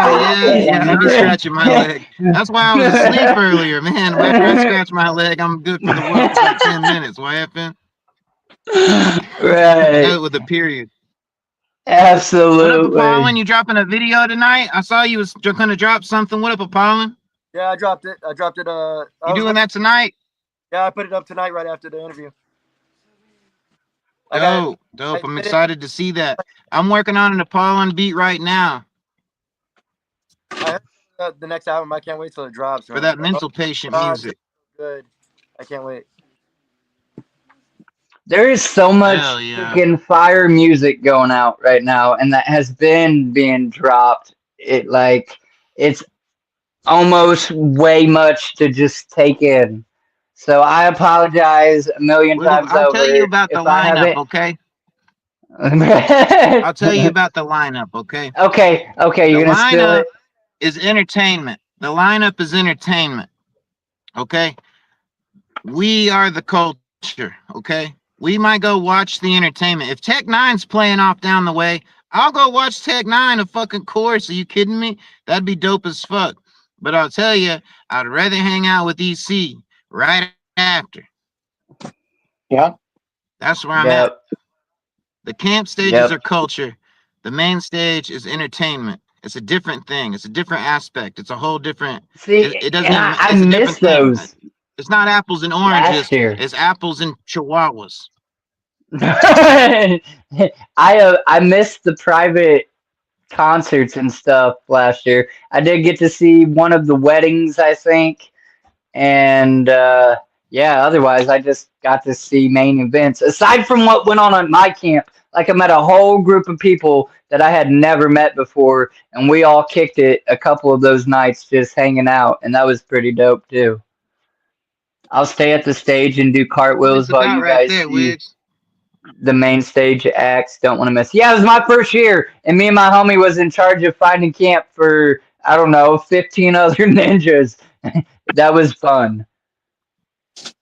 Oh yeah, he be scratching my leg. That's why I was asleep earlier, man. After I scratch my leg, I'm good for the world for like 10 minutes. Why happened? Right, With a period. What up, Apollon? absolutely. You dropping a video tonight? I saw you was gonna drop something. What up, Apollon? Yeah, I dropped it. I dropped it. You doing that tonight? Yeah, I put it up tonight right after the interview. Dope, dope. I'm excited to see that. I'm working on an Apollon beat right now I heard the next album. I can't wait till it drops. for Man. that mental patient music. Good. I can't wait. There is so much Hell yeah. freaking fire music going out right now, and that has been being dropped. It's almost way much to just take in. So I apologize a million Wiggles, times I'll tell you over about the if I lineup, haven't. okay? I'll tell you about the lineup, okay? Okay, The you're gonna spill lineup it. is entertainment. The lineup is entertainment, okay? We are the culture, okay? We might go watch the entertainment. If Tech Nine's playing off down the way, I'll go watch Tech Nine a fucking course. Are you kidding me? That'd be dope as fuck. But I'll tell you, I'd rather hang out with EC right after. Yeah. That's where I'm at. Yep, The camp stages yep. are culture. The main stage is entertainment. It's a different thing. It's a different aspect. It's a whole different. See, It doesn't and even. I It's a miss different thing. those It's not apples and last oranges. year. It's apples and chihuahuas. I missed the private concerts and stuff last year. I did get to see one of the weddings, I think, and yeah. Otherwise, I just got to see main events. Aside from what went on at my camp, like I met a whole group of people that I had never met before, and we all kicked it a couple of those nights just hanging out, and that was pretty dope too. I'll stay at the stage and do That's what it's cartwheels while about you right guys there, see Wigs. the main stage acts. Don't want to miss. Yeah, it was my first year, and me and my homie was in charge of finding camp for I don't know 15 other ninjas. That was fun.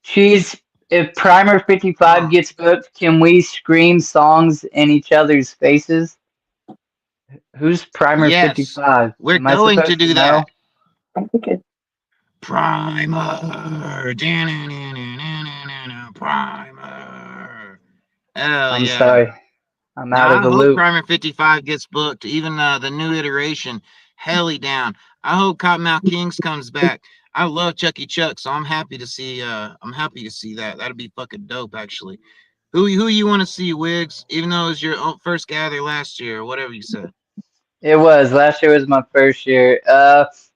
She's if Primer 55 Oh, gets booked, can we scream songs in each other's faces? Who's Primer yes. 55? We're Am I going to supposed to do that. know? I think it. Primer. Primer. Hell I'm yeah. sorry. I'm out of Now I the hope loop. Primer 55 gets booked. Even the new iteration, Helly down. I hope Cottonmouth Kings comes back. I love Chucky Chuck, so I'm happy to see. I'm happy to see that. That'd be fucking dope, actually. Who you want to see, Wigs? Even though it was your first gather last year, or whatever you said. It was. Last year was my first year.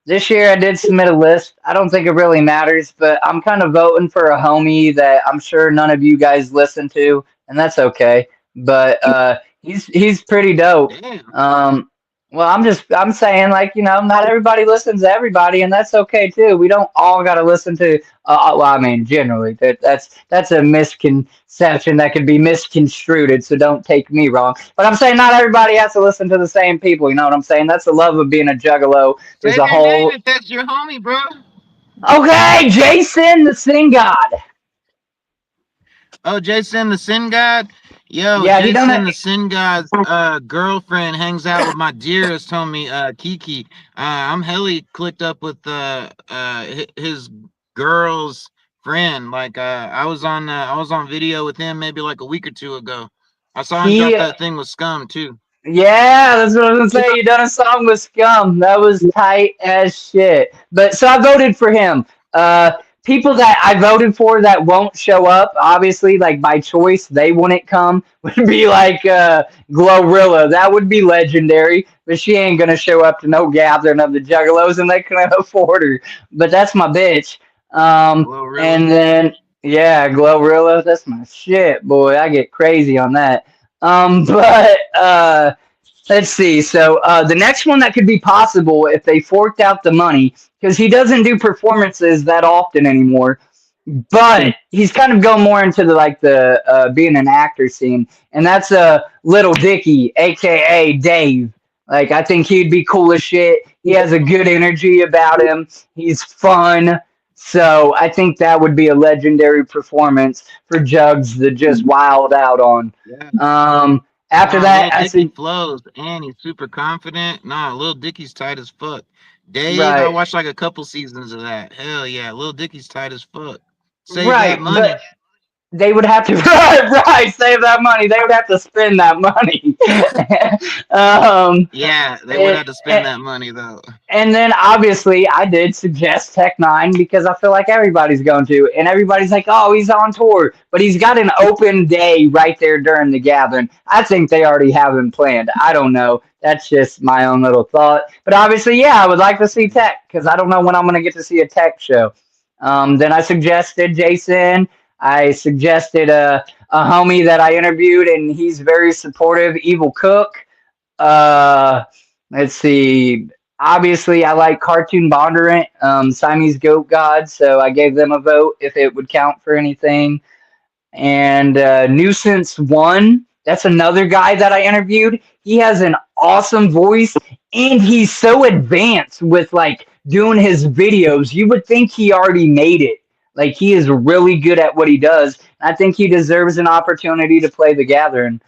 This year I did submit a list. I don't think it really matters, but I'm kind of voting for a homie that I'm sure none of you guys listen to, and that's okay. But he's pretty dope. Damn. Um, well, I'm saying like not everybody listens to everybody, and that's okay too. We don't all got to listen to. Well, I mean, generally that's a misconception that could be misconstrued. So don't take me wrong. But I'm saying not everybody has to listen to the same people. You know what I'm saying? That's the love of being a juggalo. There's Say a their name whole. if that's your homie, bro. Okay, Jason the Sin God. Oh, Jason the Sin God. Yo, Yeah, he done Jason it. the Sin God's girlfriend hangs out with my dearest homie Kiki. I'm helly clicked up with his girl's friend. Like I was on video with him maybe like a week or two ago. I saw him drop He that thing with Scum too. Yeah, that's what I was gonna say. You done a song with Scum. That was tight as shit. But so I voted for him. People that I voted for that won't show up, obviously, like by choice, they wouldn't come. Would be like Glorilla. That would be legendary. But she ain't gonna show up to no gathering of the Juggalos, and they couldn't afford her. But that's my bitch. Glorilla. And then yeah, Glorilla. That's my shit, boy. I get crazy on that. But let's see. So the next one that could be possible if they forked out the money, because he doesn't do performances that often anymore, but he's kind of going more into the being an actor scene, and that's Little Dicky, aka Dave. Like I think he'd be cool as shit. He has a good energy about him. He's fun. So I think that would be a legendary performance for Jugs to just wild out on. Yeah. After Nah, that, Lil I Dicky see. flows and he's super confident. Nah, Lil Dicky's tight as fuck. Dave, I Right, watched like a couple seasons of that. Hell yeah, Lil Dicky's tight as fuck. Save that right, but money. they would have to right save that money. They would have to spend that money. um, Yeah, they would and, have to spend that money though. and then obviously I did suggest Tech Nine because I feel like everybody's going to, and everybody's like, "Oh, he's on tour," but he's got an open day right there during the gathering. I think they already have him planned. I don't know. That's just my own little thought. But obviously, yeah, I would like to see Tech because I don't know when I'm going to get to see a Tech show. Then I suggested Jason. I suggested a homie that I interviewed, and he's very supportive. Evil Cook. Uh, let's see. Obviously, I like Cartoon Bondurant, Siamese Goat God, so I gave them a vote if it would count for anything. And Nuisance One, that's another guy that I interviewed. He has an awesome voice, and he's so advanced with like doing his videos. You would think he already made it. Like he is really good at what he does. I think he deserves an opportunity to play the Gathering.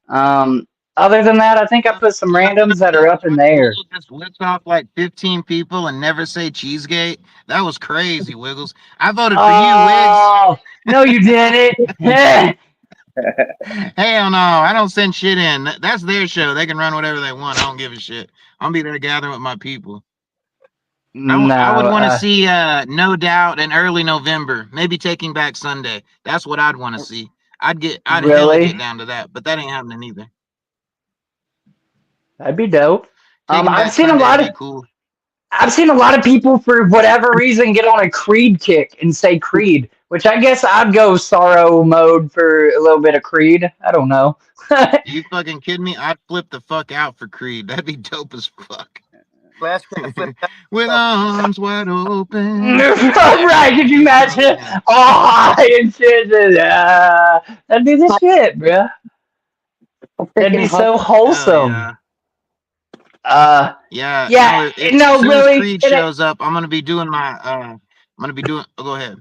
Um, Other than that, I think I put some I randoms that are up in the watched air. Wiggle just whips off like 15 people and never say Cheesegate. That was crazy, Wiggles. I voted for you, Wigs. Oh no, you didn't. Hell no, I don't send shit in. That's their show. They can run whatever they want. I don't give a shit. I'll be there gathering with my people. I would No, want to see No Doubt in early November, maybe Taking Back Sunday. That's what I'd want to see. I'd hella get really? down to that, but that ain't happening either. That'd be dope. Taking I've Back seen a Sunday would lot be of cool. I've seen a lot of people for whatever reason get on a Creed kick and say Creed, which I guess I'd go sorrow mode for a little bit of Creed. I don't know. You fucking kidding me? I'd flip the fuck out for Creed. That'd be dope as fuck. Flash can't flip that With stuff. arms wide open. Right? Could you imagine? Oh, and shit. That'd be the shit, bro. That'd be so Hell wholesome. yeah. Yeah, Yeah. no, as No, soon as really. Creed shows up, I'm gonna be doing my oh, go ahead.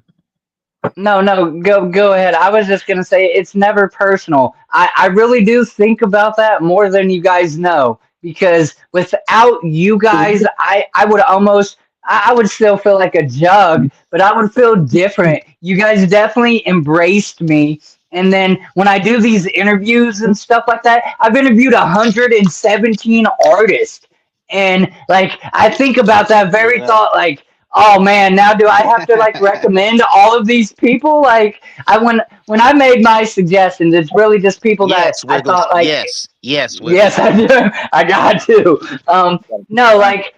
No, go ahead. I was just gonna say it's never personal. I really do think about that more than you guys know because without you guys, I would almost I would still feel like a jug, but I would feel different. You guys definitely embraced me. And then when I do these interviews and stuff like that, I've interviewed 117 artists. And like I think about that very Yeah. thought like oh man, now do I have to like recommend all of these people? Like I when I made my suggestions, it's really just people that Yes, I Wiggles. thought like Yes, yes, Wiggles. I do. I got to. No, like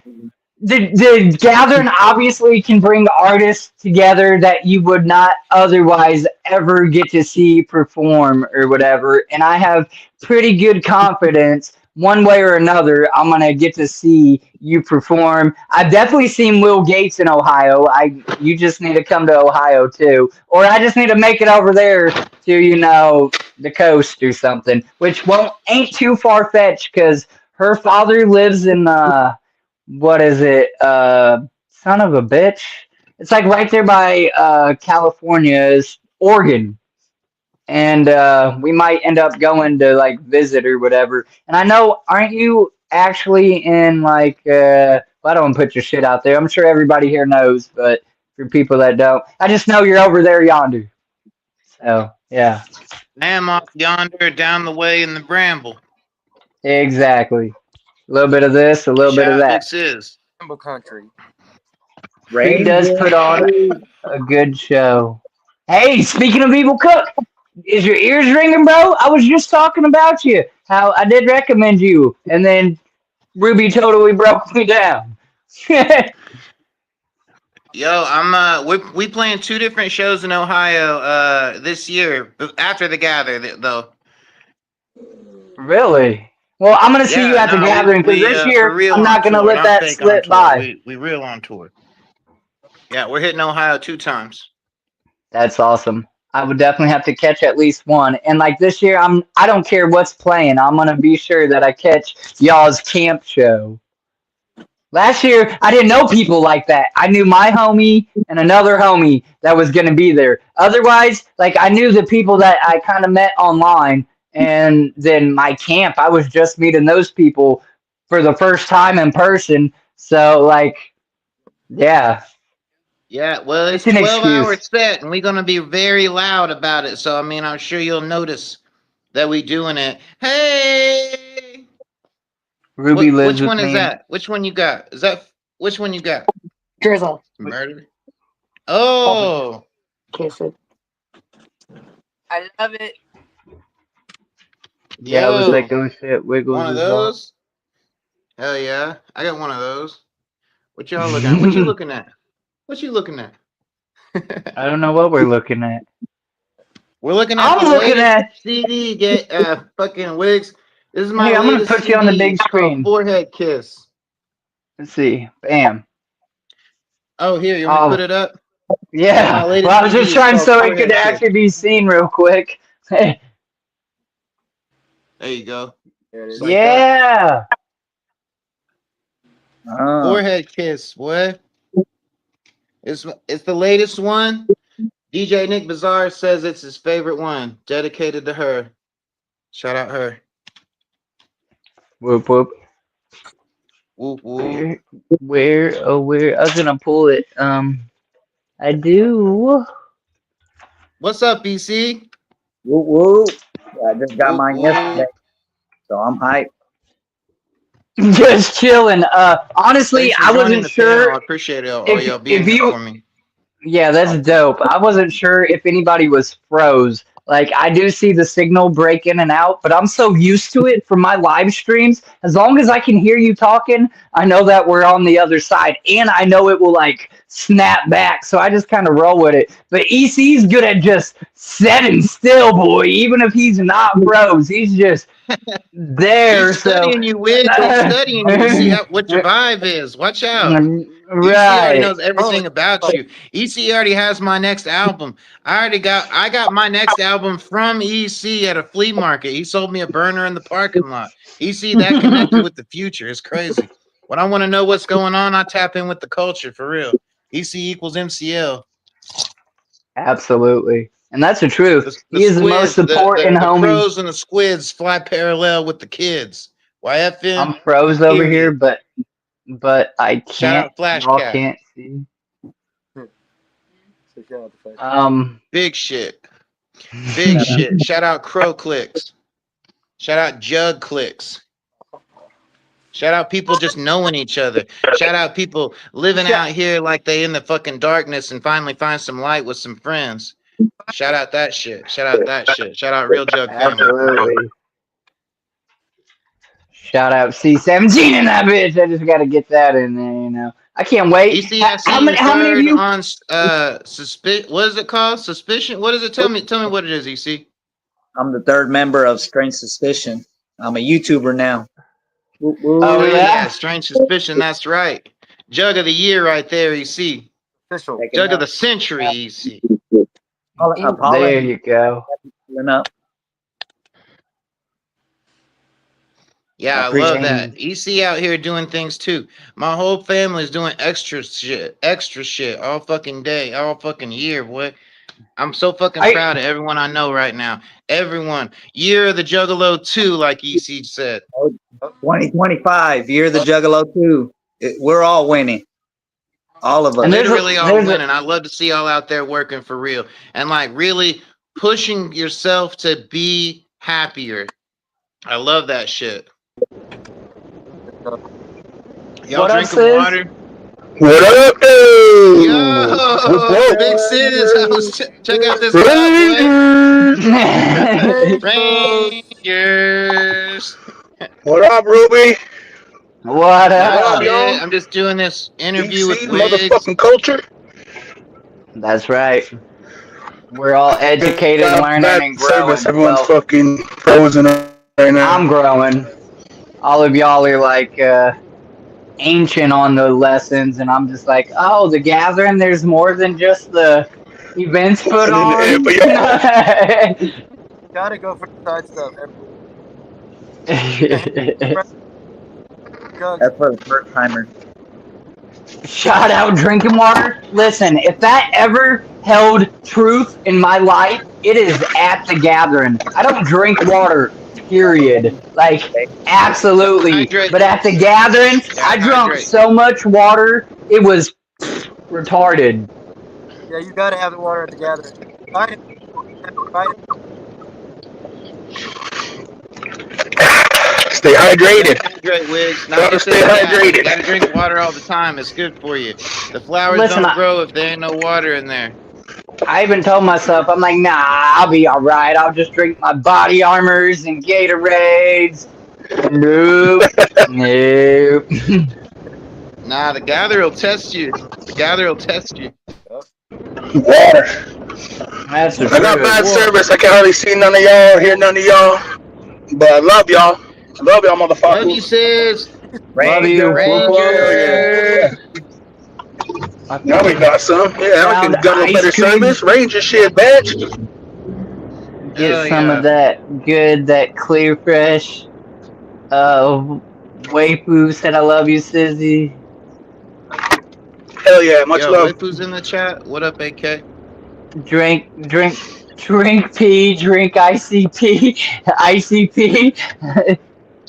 the gathering obviously can bring artists together that you would not otherwise ever get to see perform or whatever. And I have pretty good confidence one way or another I'm gonna get to see you perform. I've definitely seen Will Gates in Ohio. You just need to come to Ohio too. Or I just need to make it over there to, the coast or something. Which won't ain't too far fetched because her father lives in what is it? Son of a bitch. It's like right there by California's Oregon. And we might end up going to like visit or whatever. And I know, aren't you actually in like well, I don't want to put your shit out there. I'm sure everybody here knows, but for people that don't, I just know you're over there yonder. So yeah. I am off yonder down the way in the bramble. Exactly. A little bit of this, a little bit Shout of out Big that. Sis. Rambo country. He does put on a good show. Hey, speaking of Evil Cook, is your ears ringing, bro? I was just talking about you. How I did recommend you, and then Ruby totally broke me down. Yo, I'm we playing 2 different shows in Ohio this year after the gather though. Really? Well, I'm gonna see you Yeah, at the no, gathering because we this for year real I'm on not gonna tour, let not that fake on slip tour. by. We real on tour. Yeah, we're hitting Ohio 2 times. That's awesome. I would definitely have to catch at least one. And like this year, I don't care what's playing. I'm gonna be sure that I catch y'all's camp show. Last year, I didn't know people like that. I knew my homie and another homie that was going to be there. Otherwise, like I knew the people that I kind of met online, and then my camp, I was just meeting those people for the first time in person. So, like, yeah, Yeah, well, it's it's an 12 hour excuse. set, and we're gonna be very loud about it. So I mean, I'm sure you'll notice that we doing it. Hey, Ruby lives which with one is me. that? Which one you got? Is that which one you got? Drizzle. Murder. Oh, Kiss it. I love it. Yeah, I was like, yo, oh shit, Wiggles one of is on. those. Hell yeah, I got one of those. What y'all looking at? What you looking at? What you looking at? I don't know what we're looking at. We're looking at the I'm looking latest at. CD. Get fucking wigs. This is my Here, I'm gonna latest put you on the CD. big It's called screen. Forehead Kiss. Let's see. Bam. Oh, here, you want me to put Oh, it up? Yeah, my yeah. Well, latest I was just CD is trying called so it could Forehead Kiss. actually be seen real quick. There you go. There it Just is. like that. Yeah. Forehead Kiss, boy. It's the latest one. DJ Nick Bizarre says it's his favorite one, dedicated to her. Shout out her. Whoop whoop. Whoop whoop. Where I was gonna pull it. I do. What's up, BC? Woo woo. I just got Ooh, mine yesterday, ooh. so I'm hyped. Just chilling. Honestly, Thanks for I joining wasn't the panel. sure I appreciate it, all if y'all being here you. for me. Yeah, that's dope. I wasn't sure if anybody was froze. Like, I do see the signal break in and out, but I'm so used to it from my live streams. As long as I can hear you talking, I know that we're on the other side, and I know it will like snap back. So I just kind of roll with it. But EC's good at just setting still, boy. Even if he's not froze, he's just He's there. So, studying you, Wigs. He's studying you to see what your vibe is. Watch out. EC already right. knows everything about you. EC already has my next album. I got my next album from EC at a flea market. He sold me a burner in the parking lot. EC that connected with the future. It's crazy. When I want to know what's going on, I tap in with the culture for real. EC equals MCL. Absolutely. And that's the truth. The He is the most squids, supporting the homie. crows and the squids fly parallel with the kids. YFN, I'm froze over here, period. but I Shout can't. out Flash Y'all Cat. can't see. So shout out the fact. Big shit. Big shit. Shout out Crow Clicks. Shout out Jug Clicks. Shout out people just knowing each other. Shout out people living out here like they in the fucking darkness and finally find some light with some friends. Shout out that shit. Shout out that shit. Shout out Real Jug family for real. Absolutely. Shout out C17 in that bitch. I just got to get that in there, you know. I can't wait. EC, I How see you many? How many of starred you? on what is it called? Suspicion? What is it? Tell me what it is, EC. I'm the third member of Strange Suspicion. I'm a YouTuber now. Woo Oh woo. Hell yeah, yeah. Strange Suspicion, that's right. Jug of the year right there, EC. Official. Taking Jug of up. the century, EC. There you go. Up. Yeah, I love that. Appreciate. EC out here doing things too. My whole family's doing extra shit all fucking day, all fucking year, boy. I'm so fucking I proud of everyone I know right now. Everyone. Year of the Juggalo 2, like EC said. 2025, year of the Juggalo 2. We're all winning. All of and us. Literally all there's a winning. I love to see y'all out there working for real and like really pushing yourself to be happier. I love that shit. Y'all what up, drinking sis? water? What up, dude? What's Yo, up? Big Sis, check out this guy, boy. Rangers! Rangers. What up, Ruby? What Nah, What up, up? y'all? shit. I'm just doing this interview with EC, Wigs. motherfucking culture. That's right. We're all educated, Got learning, bad and service. growing. Everyone's Well, fucking frozen right now. I'm growing. All of y'all are like ancient on the lessons, and I'm just like, oh, the gathering. There's more than just the events put on. But yeah, Gotta go for the side stuff. That's for the first timer. Shout out drinking water. Listen, if that ever held truth in my life, it is at the gathering. I don't drink water, period. Like, absolutely. Hydrate. But at the gathering, I Gotta drank hydrate. so much water, it was retarded. Yeah, you gotta have the water at the gathering. Fight it. Fight it. stay hydrated. Hydrate, Wigs. Not Gotta just stay at the gathering. You hydrated. gotta drink water all the time. It's good for you. The flowers Listen, don't grow if there ain't no water in there. I even told myself, I'm like, nah, I'll be all right. I'll just drink my body armors and Gatorades. Nope. Nope. Nah, the gather will test you. The gather will test you. Water. That's the I got truth. bad service. I can't hardly see none of y'all, hear none of y'all. But I love y'all. I love y'all, Love you, motherfuckers. sis. Love you. Rangers. Now we got some. Yeah, we Found can got a little better ice cream. service. Ranger shit, bitch. Get Hell some yeah. of that good, that clear, fresh. Waifu said, I love you, Sizzy. Hell yeah, much Yo, love. Whippu's in the chat. What up, AK? Drink P, drink ICP, ICP.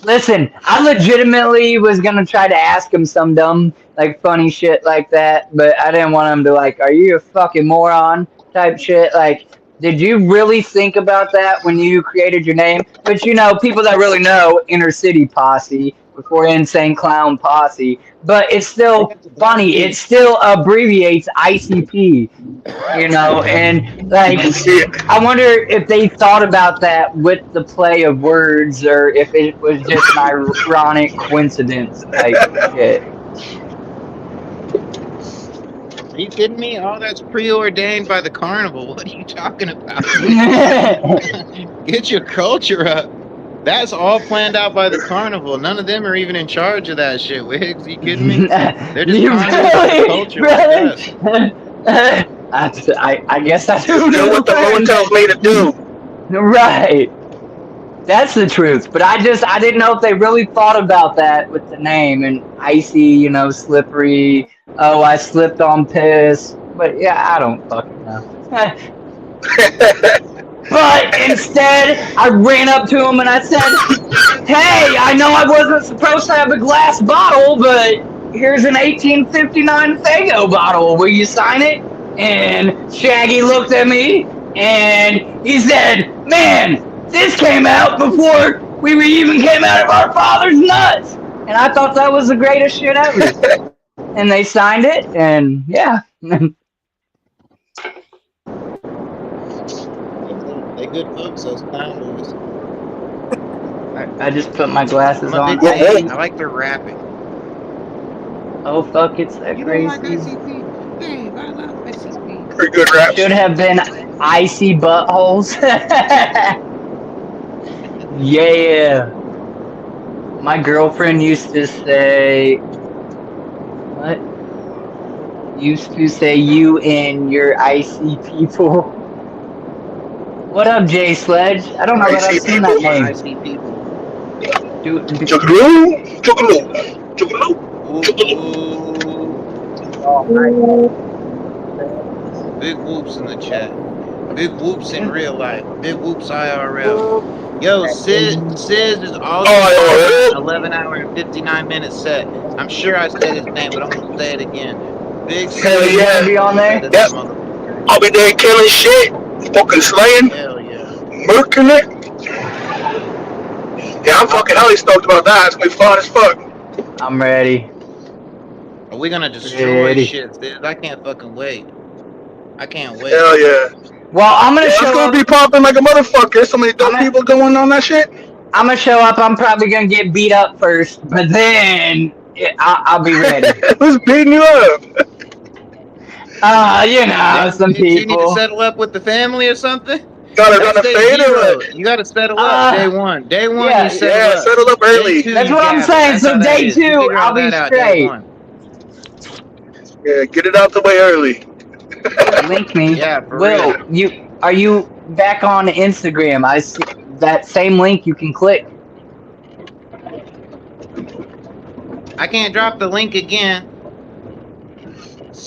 Listen, I legitimately was gonna try to ask him some dumb, like, funny shit like that, but I didn't want him to, like, are you a fucking moron type shit. Like, Did you really think about that when you created your name? But you know, people that really know Inner City Posse before Insane Clown Posse, but it's They still got the black funny. It sheep. still abbreviates ICP, you know, and like See, I wonder if they thought about that with the play of words or if it was just an ironic coincidence type shit. Are you kidding me? All that's preordained by the carnival. What are you talking about? Get your culture up. That's all planned out by the carnival. None of them are even in charge of that shit, Wiggs. You kidding me? They're just You conduits of the really, culture like brother? us. I guess I just do do what the Lord tells me to do. Right. That's the truth. But I didn't know if they really thought about that with the name and icy, you know, slippery. Oh, I slipped on piss. But yeah, I don't fucking know. But instead, I ran up to him and I said, "Hey, I know I wasn't supposed to have a glass bottle, but here's an 1859 Fago bottle. Will you sign it?" And Shaggy looked at me and he said, "Man, this came out before we even came out of our father's nuts." And I thought that was the greatest shit ever. And they signed it, and yeah. They good folks, those clown boys. I just put my glasses I'm a on. big fan. I like their rapping. Oh fuck, it's that You don't like crazy. ICP? Dave, I love ICP. Pretty good raps. Should have been icy buttholes. Yeah. My girlfriend used to say, what? Used to say you and your icy people. What up, Jay Sledge? I don't know that I've Icy seen that people? name. IC people. Jugaloo, jugaloo, jugaloo, jugaloo. Ooh. Big whoops in the chat. Big whoops in real life. Big whoops IRL. Yo, Sid is also Oh, on an 11-hour and 59-minute set. I'm sure I said his name, but I'm gonna say it again. Big hell Sid's gonna be yeah. on there? Set of Yep. that motherfucker. I'll be there killing shit, fucking slaying, Hell yeah. murking it. Yeah, I'm fucking hella stoked about that. It's gonna be fun as fuck. I'm ready. Are we gonna destroy Ready. shit, Sid? I can't fucking wait. I can't wait. Hell yeah. Well, I'm gonna Yeah, it's show gonna up. be popping like a motherfucker. There's so many dope people going on that shit. I'm gonna show up. I'm probably gonna get beat up first, but then I'll be ready. Who's beating you up? You know, some Bitch, you need to people. settle up with the family or something? Got it That's on the day fade or zero. what? You gotta settle up day one. Day one, yeah, you settle Yeah, up. settle up early. Day two, That's you what I'm gab it. saying. That's So how that day is. You 2, figure all I'll be that out day straight. one. Yeah, get it out the way early. Link me. Yeah, for Will, real. are you back on Instagram? I see that same link you can click. I can't drop the link again.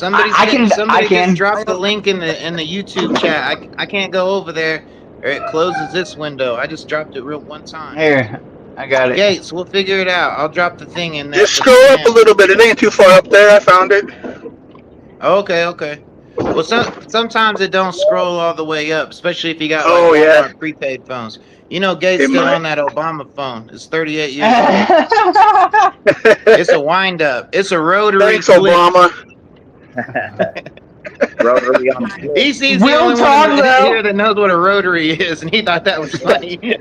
I can. Somebody just dropped the link in the YouTube chat. I can't go over there or it closes this window. I just dropped it real one time. Here, I got it. Gates, we'll figure it out. I'll drop the thing in there. Just scroll up a little bit. It ain't too far up there. I found it. Okay. Well, sometimes it don't scroll all the way up, especially if you got like Walmart prepaid phones. You know, Gates still on that Obama phone. It's 38 years old. It's a wind up. It's a rotary. Thanks, flip. Obama. Rotary on the He's the only one here that knows what a rotary is, and he thought that was funny. I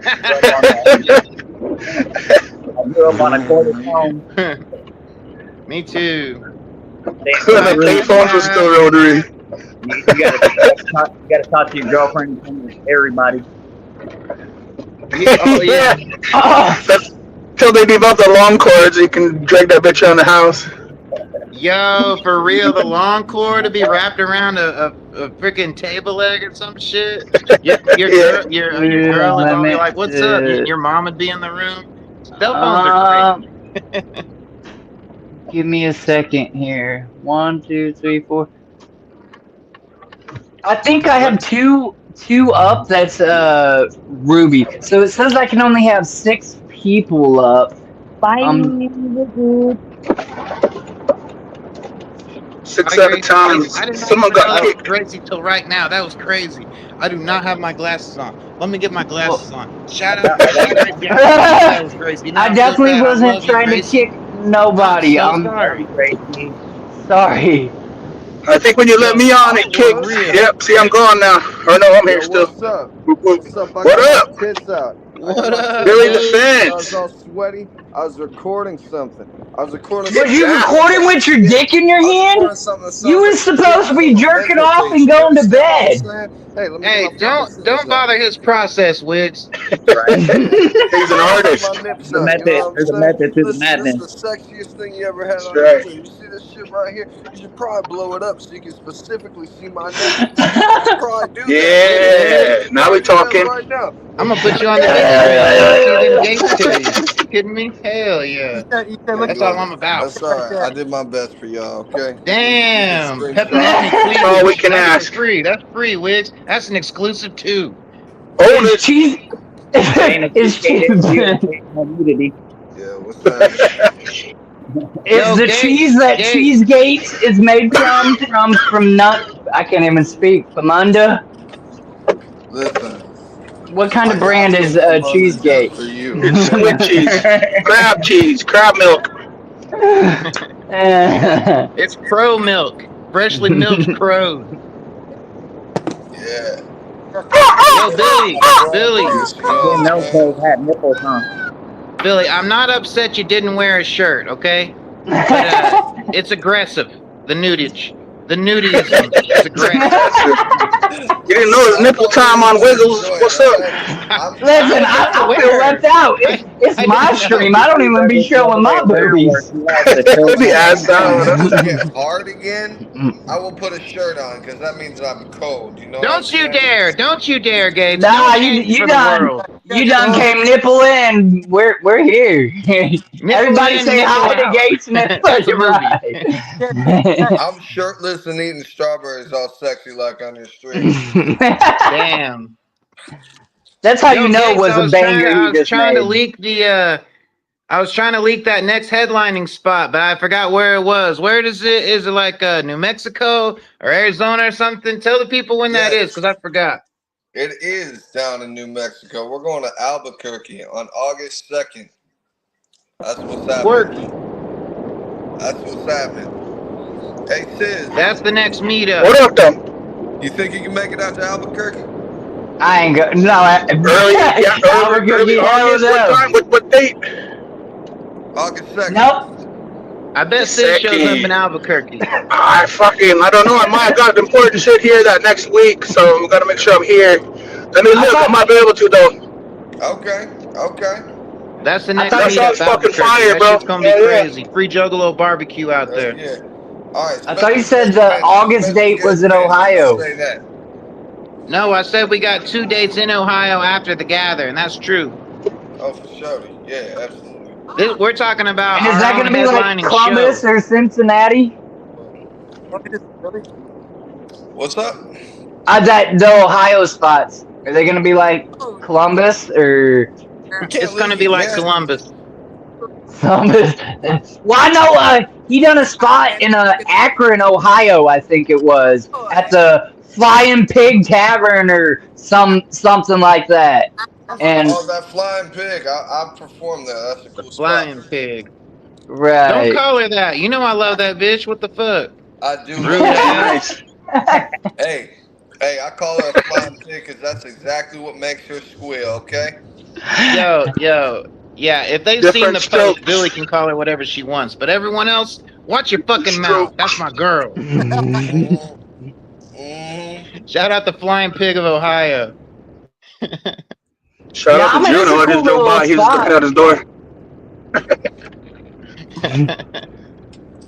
grew up on a quarter phone. Me too. The payphones were still rotary. You gotta talk to your girlfriend and everybody. Oh yeah. That's till they develop the long cords. You can drag that bitch around the house. Yo, for real, the long cord to be wrapped around a freaking table leg or some shit. Your girl would all be like, "What's up?" Your mom would be in the room. Cell phones are great. Give me a second here. 1, 2, 3, 4. I think I have two up. That's Ruby. So it says I can only have 6 people up. Bye. 6, Hi, 7 Gracie. times. I did not Someone even know got that was kicked. Gracie till right now. That was crazy. I do not have my glasses on. Let me get my Well, glasses on. Shout out to Gracie. I did not know that was Gracie. Now I I feel definitely bad. I wasn't love you, trying to Gracie. kick I'm nobody. so I'm Love you, sorry. Gracie. sorry. I think when you let Yo, me on, it for kicked. real. Yep. See, I'm gone now. Or no, I'm here Yo, still. what's up? What's up? I What got my up? tits out. I got What my up, tits Billy out. dude? I was Defense. all sweaty. I was recording something. I was recording Was Get something you that down. sounds recording like with some your shit. dick in your I was hand? recording something that You sounds like was some shit supposed I to heard be on a jerking mental off and patient. You going to understand what I'm bed. saying? Hey, let me get Hey, my fucking scissors don't out. bother his process, Wiggs. That's right. He's an Let me get my artist. nips There's a out. You know method. what I'm There's a saying? method to the Listen, this is madness. the sexiest thing you ever had That's on your right. screen. You see this shit right here? You should probably blow it up so you can specifically see my nipples. You should probably do that, Wiggle. You Yeah. should Now we probably do that talking. right now. I'm Wiggle, gonna you put you should on the do big that. screen so you can see them gates titties. You kidding me? Hell yeah. He said, There look you That's at all go. I'm about. That's all right. I did my best for y'all, okay? You can Damn, screenshot pepperoni that. That's all we cleavage. can That's for ask. free. That's free, Wiggs. That's an exclusive too. Own Is it. cheese It ain't a is cheesecake cheese interview. It ain't no nudity. Yeah, what's happening? is Yo, the cheese Gates, that Gates. Cheesegate is made from nut? I can't even speak. From under. Listen, What kind I of brand got is some from under Cheesegate? just for you, It's okay? squid cheese. Crab cheese. Crab milk. It's crow milk, freshly milked crows. Yeah. Yo, Billy, Crab Billy, juice, you I know what didn't I'm know saying? crows had nipples, huh? Billy. I'm not upset you didn't wear a shirt, okay? But it's aggressive. The nudage, the nudism is It's aggressive. aggressive. You didn't know it's I nipple come here time to on Wiggles. enjoy it, What's all up? right? I'm I Listen, was not I feel left aware. out. I It's I my didn't stream. know. I don't He even does be it the showing other way my around where boobies. he likes to show The all ass when out. Wiggles get hard again. I will put a shirt on because that means I'm cold. You know what I'm Don't you saying? dare! Don't you dare, Gates! Nah, Don't you change you for the done world. you done came nipple in. We're here. Nipple Everybody in, say nipple hi to out. Gates and then That's a fucking movie. right. I'm shirtless and eating strawberries all sexy like on your stream. Damn. That's how you Yo, know it Gates, was a banger I he was just trying to made. leak the I was trying to leak that next headlining spot, but I forgot where it was. Where does it is it like New Mexico or Arizona or something? Tell the people when that is, because Yes, I forgot. it is down in New Mexico. We're going to Albuquerque on August 2nd. That's what's happening. Work. That's what's happening. Hey, Sis, That's the next meetup. What up, though? you think you can make it out to Albuquerque? I ain't go no Early, yeah, early Albuquerque, hell August. What no. time? What date? August 2nd. Nope. I bet Sid shows up in Second. Albuquerque. I don't know. I might have got important shit here that next week, so I'm gonna make sure I'm here. Let me I look. I thought might be able to though. Okay, okay. That's the I next thought That you meetup, sounds fucking Albuquerque. fire, That bro. shit's gonna be Yeah, yeah. crazy. Free Juggalo barbecue out there. Yeah. All right, I thought you special said guest the mention. August Special date was guest in mention. I'll Ohio. say that. No, I said we got 2 dates in Ohio after the gather, and that's true. Oh, for sure. Yeah, absolutely. We're talking about And is our that own gonna be like headlining Columbus show. or Cincinnati? What's up? That the Ohio spots. Are they gonna be like Columbus or We can't It's gonna leak be it like yet. Columbus. Columbus? Well, I know he done a spot in Akron, Ohio. I think it was at the Flying Pig Tavern or something like that. And Oh, that flying pig. I performed there. That's a The cool spot. flying pig. Don't right. call her that. You know I love that bitch. What the fuck? I do love Rude her. ass. Nice. Hey, hey, I call her a flying pig because that's exactly what makes her squeal, okay? Yo, yo. Yeah, if they've seen Different the post, Billy strokes. can call her whatever she wants. But everyone else, watch your fucking mouth. That's Strokes. my girl. Mm-hmm. Mm-hmm. Shout out the flying pig of Ohio. Shout Yeah, out to I mean it's a Juno. I cool just drove little by. He was looking spot. at his door.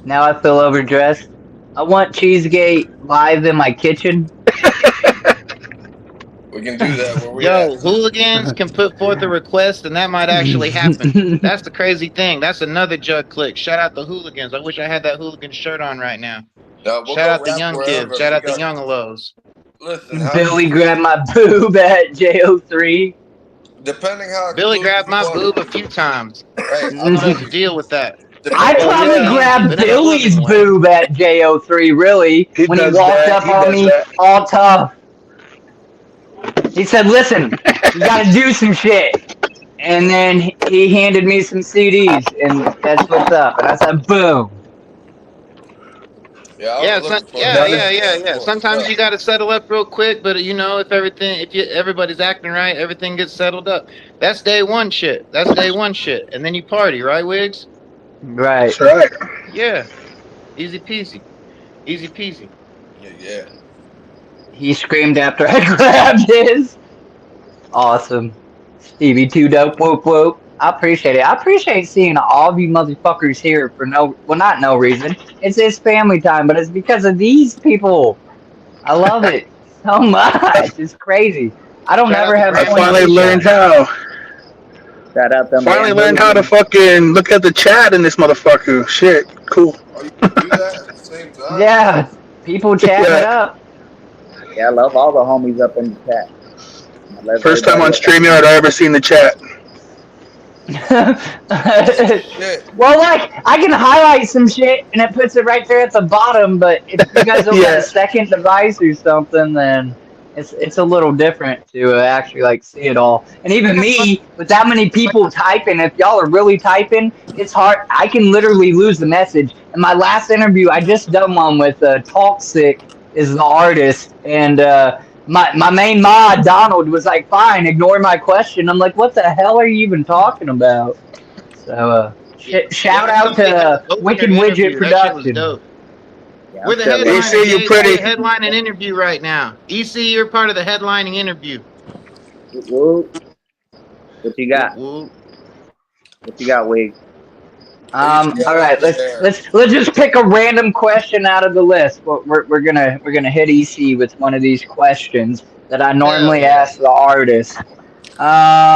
Now I feel overdressed. I want Cheesegate live in my kitchen. We can do that where we Yo, at. hooligans can put forth a request and that might actually happen. That's the crazy thing. That's another Jug click. Shout out the hooligans. I wish I had that hooligan shirt on right now. No, we'll Shout go out the rap young kids. wherever. Shout We out the got. young lows. Listen, how Billy grabbed my boob at JO3. depending how Billy exclusive grabbed you my want boob a it. few times. Hey, I I'll don't tell have to you. deal with that. I Oh, probably yeah. grabbed But in a Billy's loving way. boob at JO3, really, He when he does walked that. up He on does me that. all tough. He said, "Listen, you got to do some shit." And then he handed me some CDs, and that's what's up. And I said, "Boom." Yeah, I Yeah, was looking for yeah, that. That is, yeah, yeah, That's yeah. what's Sometimes up. you got to settle up real quick, but you know, if everybody's acting right, everything gets settled up. That's day one shit. That's day one shit, and then you party, right, Wiggs? Right. that's right. Yeah, easy peasy, easy peasy. Yeah, yeah. He screamed after I grabbed his. Awesome. Stevie Two Dope Whoop Whoop. I appreciate it. I appreciate seeing all of you motherfuckers here for not no reason. It's family time, but it's because of these people. I love it so much. It's crazy. I don't Shout ever out to have I Grammy 20 finally people. learned Nation. how. Shout out them Finally damn learned how to hooligans. fucking look at the chat in this motherfucker. Shit, cool. Oh, you can do that at the same time? Yeah, people chatting it Yeah, up. Yeah, I love all the homies up in the chat. I love first time everybody on up in StreamYard I ever seen the chat. Oh shit. Well, like I can highlight some shit and it puts it right there at the bottom. But if you guys don't got a Yeah, second device or something, then it's a little different to actually like see it all. And even me, with that many people typing, if y'all are really typing, it's hard. I can literally lose the message. In my last interview, I just done one with Talksick is the artist, and my main mod Donald was like, "Fine, ignore my question." I'm like, "What the hell are you even talking about?" So Yeah, shout yeah. out Somebody had to an opener Wicked Widget interview. That shit was Production. dope. Yeah, I'm We're the still you learning. headliner, see, you Gates. We're pretty. the headlining interview right now. EC, you're part of the headlining interview. Woo, what you Whoop got? whoop. What you got, Wig? All ATL right, is there. let's just pick a random question out of the list. We're gonna hit EC with one of these questions that I Hell normally yeah. ask the artist.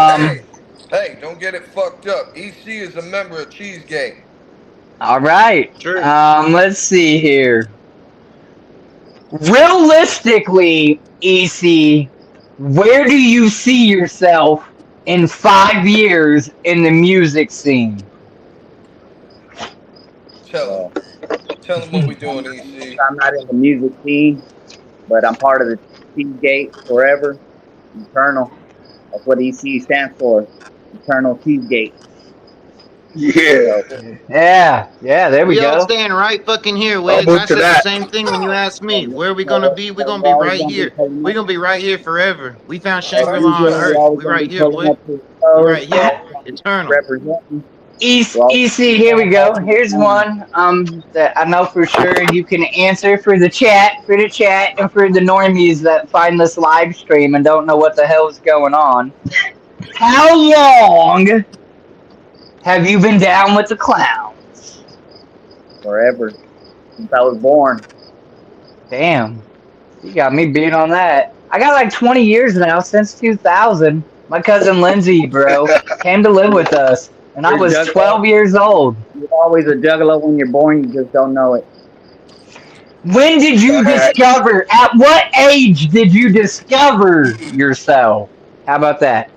Hey, hey, don't get it fucked up. EC is a member of Cheesegate. All right. True. Let's see here. Realistically, EC, where do you see yourself in 5 years in the music scene? Tell him. Well, Tell him what we I'm doing, EC. not in the music scene, but I'm part of the Cheesegate forever, eternal. That's what EC stands for, Eternal Cheesegate. Yeah, So Yeah, there we We all go. staying right fucking here, I'll Wigs. I move to said the that. same thing when you asked yeah, me. you Where are we gonna know, be? We're so gonna we're be always right gonna be here. pulling We're up. gonna be right here forever. We found As All right. Shangri-La on usual, we're Earth. always We gonna right be here, pulling boy. up to the We shows. right We're here. always gonna be Eternal. representing. We're always EC, here we go. Here's one that I know for sure you can answer for the chat, and for the normies that find this live stream and don't know what the hell's going on. How long have you been down with the clowns? forever since I was born. Damn, you got me beat on that. I got like 20 years now, since 2000. My cousin Lindsay, bro, came to live with us, and I You're a was juggalo. 12 years old. You're always a juggalo when you're born. You just don't know it. When did you Facts. discover? At what age did you discover yourself? How about that?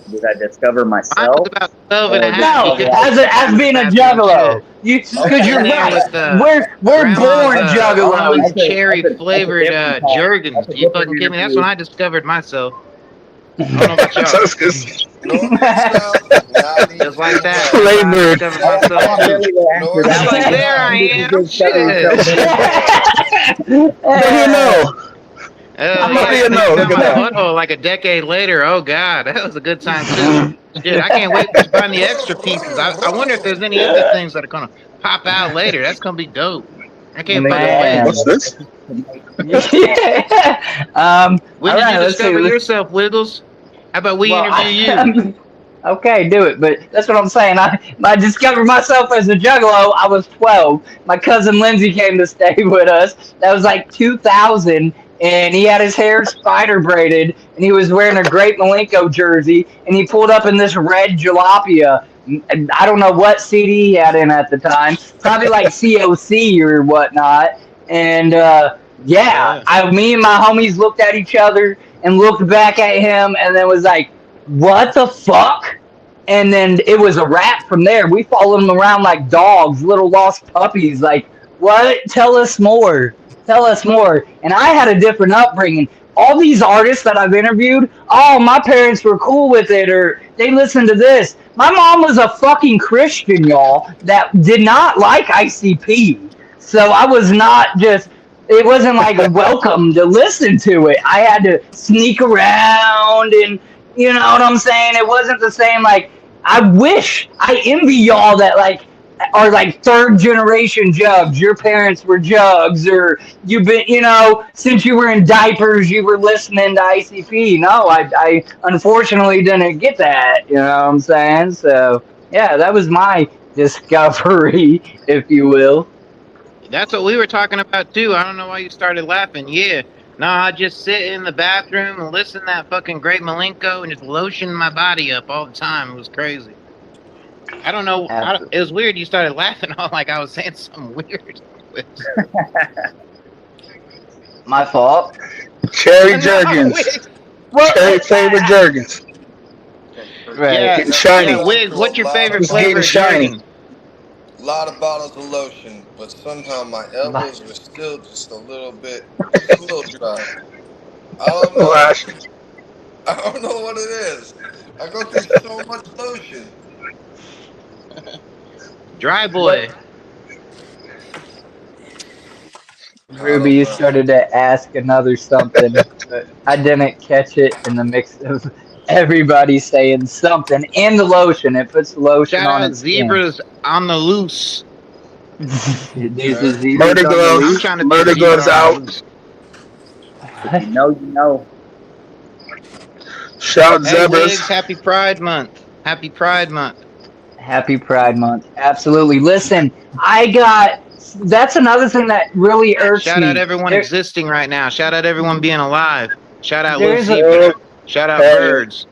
Did I discover Mine was myself about 12 and a or half. No, You discover could I tell was as he was being a happy and juggalo. shit. Because In you're okay? there right. with We're grandma's born almond juggalos. cherry That's a flavored different talk. Jergens. That's a You different fucking kidding me? That's when interview. I discovered myself. I don't know about So y'all. it's good. Northeast South, not Just east like and that. west. That's how I Flavored. discovered I myself want too. Billy to answer North Just that and one. like Billy, there south. I when did you am. discover Shit. yourself, Billy? What do you know? Hell What do yeah. you And then you know? Look found at my that. butthole like a decade later. Oh God, that was a good time too. Shit, I can't wait to find the extra pieces. I wonder if there's any other things that are gonna pop out later. That's gonna be dope. I I can't think fucking they're all wait. What's Man. this? Yeah. When All did you right, let's see. discover yourself, Wiggles? How about we Well, interview you? okay, do it. But that's what I'm saying. I discovered myself as a juggalo. I was 12. My cousin Lindsay came to stay with us. That was like 2000, and he had his hair spider braided, and he was wearing a Great Malenko jersey, and he pulled up in this red jalopia. And I don't know what CD he had in at the time. Probably like COC or whatnot. And yeah, Yeah. me and my homies looked at each other and looked back at him, and then was like, "What the fuck?" and then it was a wrap from there. We followed them around like dogs, little lost puppies. Like, what? Tell us more. Tell us more. And I had a different upbringing. All these artists that I've interviewed, oh, my parents were cool with it, or they listened to this. My mom was a fucking Christian, y'all, that did not like ICP. So I was not just, it wasn't like welcome to listen to it. I had to sneak around and, you know what I'm saying? It wasn't the same. Like, I envy y'all that like are like third generation jugs. Your parents were jugs, or you've been, since you were in diapers, you were listening to ICP. No, I unfortunately didn't get that. You know what I'm saying? So yeah, that was my discovery, if you will. That's what we were talking about too. I don't know why you started laughing. Yeah. No, I just sit in the bathroom and listen to that fucking Great Malenko and just lotion my body up all the time. It was crazy. I don't know. It was weird. You started laughing all like I was saying something weird. My fault. Cherry Jergens. Cherry flavored Jergens. Right. Yeah, Getting shiny. yeah, Wiggs, what's your favorite It's flavor getting of shiny. Jergens? A lot of bottles of lotion, but somehow my elbows were still just a little dry. I don't know. Gosh. I don't know what it is. I go through so much lotion. Dry boy. Ruby, you started to ask another something, but I didn't catch it in the mix of everybody saying something. And the lotion, it puts lotion Shout on out its skin. Zebras on the Loose. There's a zebras Murder on the gloves. I'm loose. trying to Murder think of gloves out. If you know, you know. Shout out Hey, zebras. Wiggs, happy Pride Month. Happy Pride Month. Happy Pride Month. Absolutely. Listen, that's another thing that really irks Shout me. out everyone existing right now. Shout out everyone being alive. Shout out Little There's Zebra. Shout out birds.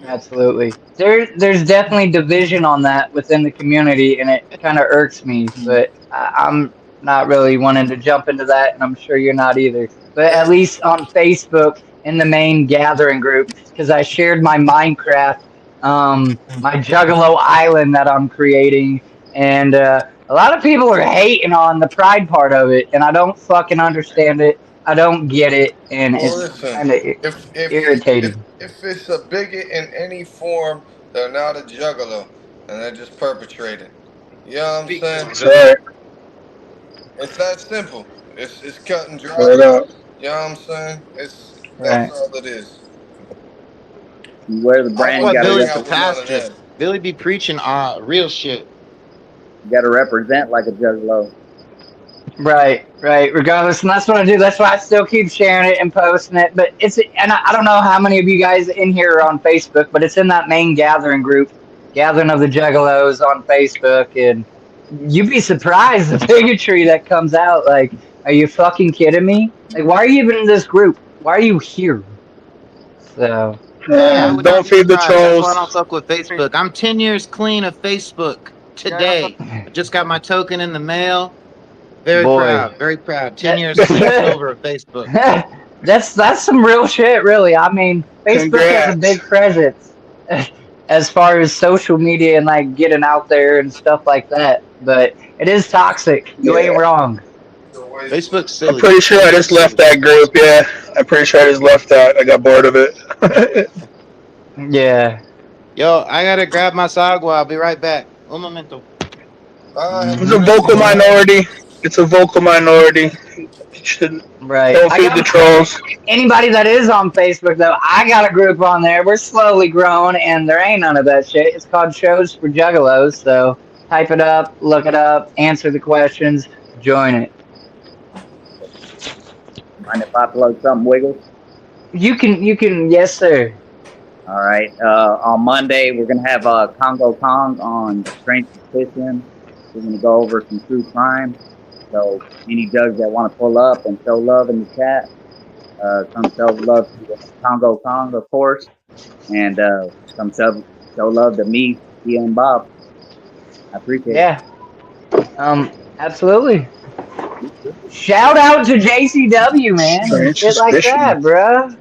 Absolutely. There's definitely division on that within the community, and it kind of irks me, but I'm not really wanting to jump into that, and I'm sure you're not either. But at least on Facebook, in the main gathering group, because I shared my Minecraft, my Juggalo Island that I'm creating, and a lot of people are hating on the pride part of it, and I don't fucking understand it. I don't get it, and Well, it's listen, kind of irritating. if it's a bigot in any form, they're not a juggalo, and they're just perpetrating. You know what I'm saying? Sorry. It's that simple. It's cut and dry. Word up. You know what I'm saying? That's all it is. You wear the brand, you What gotta, Billy's the pastor. Billy be preaching real shit. you gotta represent like a juggalo. Right. Regardless, and that's what I do. That's why I still keep sharing it and posting it. But and I don't know how many of you guys in here are on Facebook, but it's in that main gathering group, Gathering of the Juggalos on Facebook, and you'd be surprised the bigotry that comes out. Like, are you fucking kidding me? Like, why are you even in this group? Why are you here? So. Yeah, don't feed the That's trolls. why I don't fuck with Facebook. I'm 10 years clean of Facebook today. I just got my token in the mail. Very proud. 10 years over of Facebook. That's some real shit, really. I mean, Facebook has a big presence as far as social media and like getting out there and stuff like that. But it is toxic. You ain't wrong. Facebook's silly. I'm pretty sure I just left that group. Yeah, I'm pretty sure I just left that. I got bored of it. Yeah. Yo, I gotta grab my sagua. I'll be right back. Un momento. It's a vocal minority. It's a vocal minority. Right. Don't feed the trolls. Anybody that is on Facebook, though, I got a group on there. We're slowly growing, and there ain't none of that shit. It's called Shows for Juggalos. So type it up, look it up, answer the questions, join it. Mind if I plug something, Wiggles? You can, yes, sir. All right. On Monday, we're going to have Congo Kong on Strange Suspicion. We're going to go over some true crime. So any jugs that want to pull up and show love in the chat, come show love to Congo Kong, of course. And come show love to me, Tia, and Bob. I appreciate it. Absolutely. Shout out to JCW, man. Shit like that, bruh.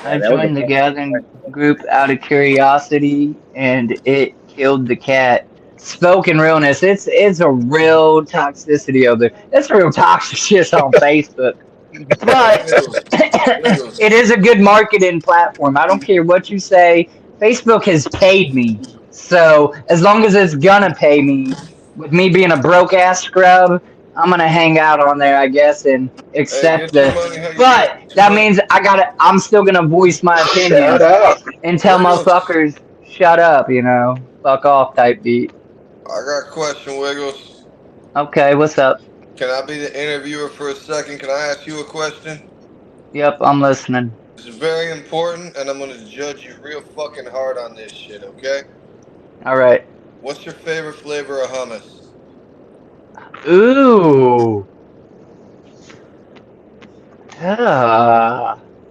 Yeah, I that was a joined the gathering group out of curiosity, and it killed the cat. Spoken realness, it's a real toxicity over there. It's real toxic shit on Facebook, Hey, but Wiggles, it Wiggles. is a good marketing platform. I don't care what you say. Facebook has paid me, so as long as it's gonna pay me, with me being a broke ass scrub, I'm gonna hang out on there, I guess, and Hey, accept get your the. money how you But gonna get your that money. means I'm still gonna voice my Shut opinions up. and tell Wiggles, motherfuckers shut up, fuck off type beat. I got a question, Wiggles. Okay, what's up? Can I be the interviewer for a second? Can I ask you a question? Yep, I'm listening. It's very important, and I'm gonna judge you real fucking hard on this shit, okay? All right. What's your favorite flavor of hummus? Ooh.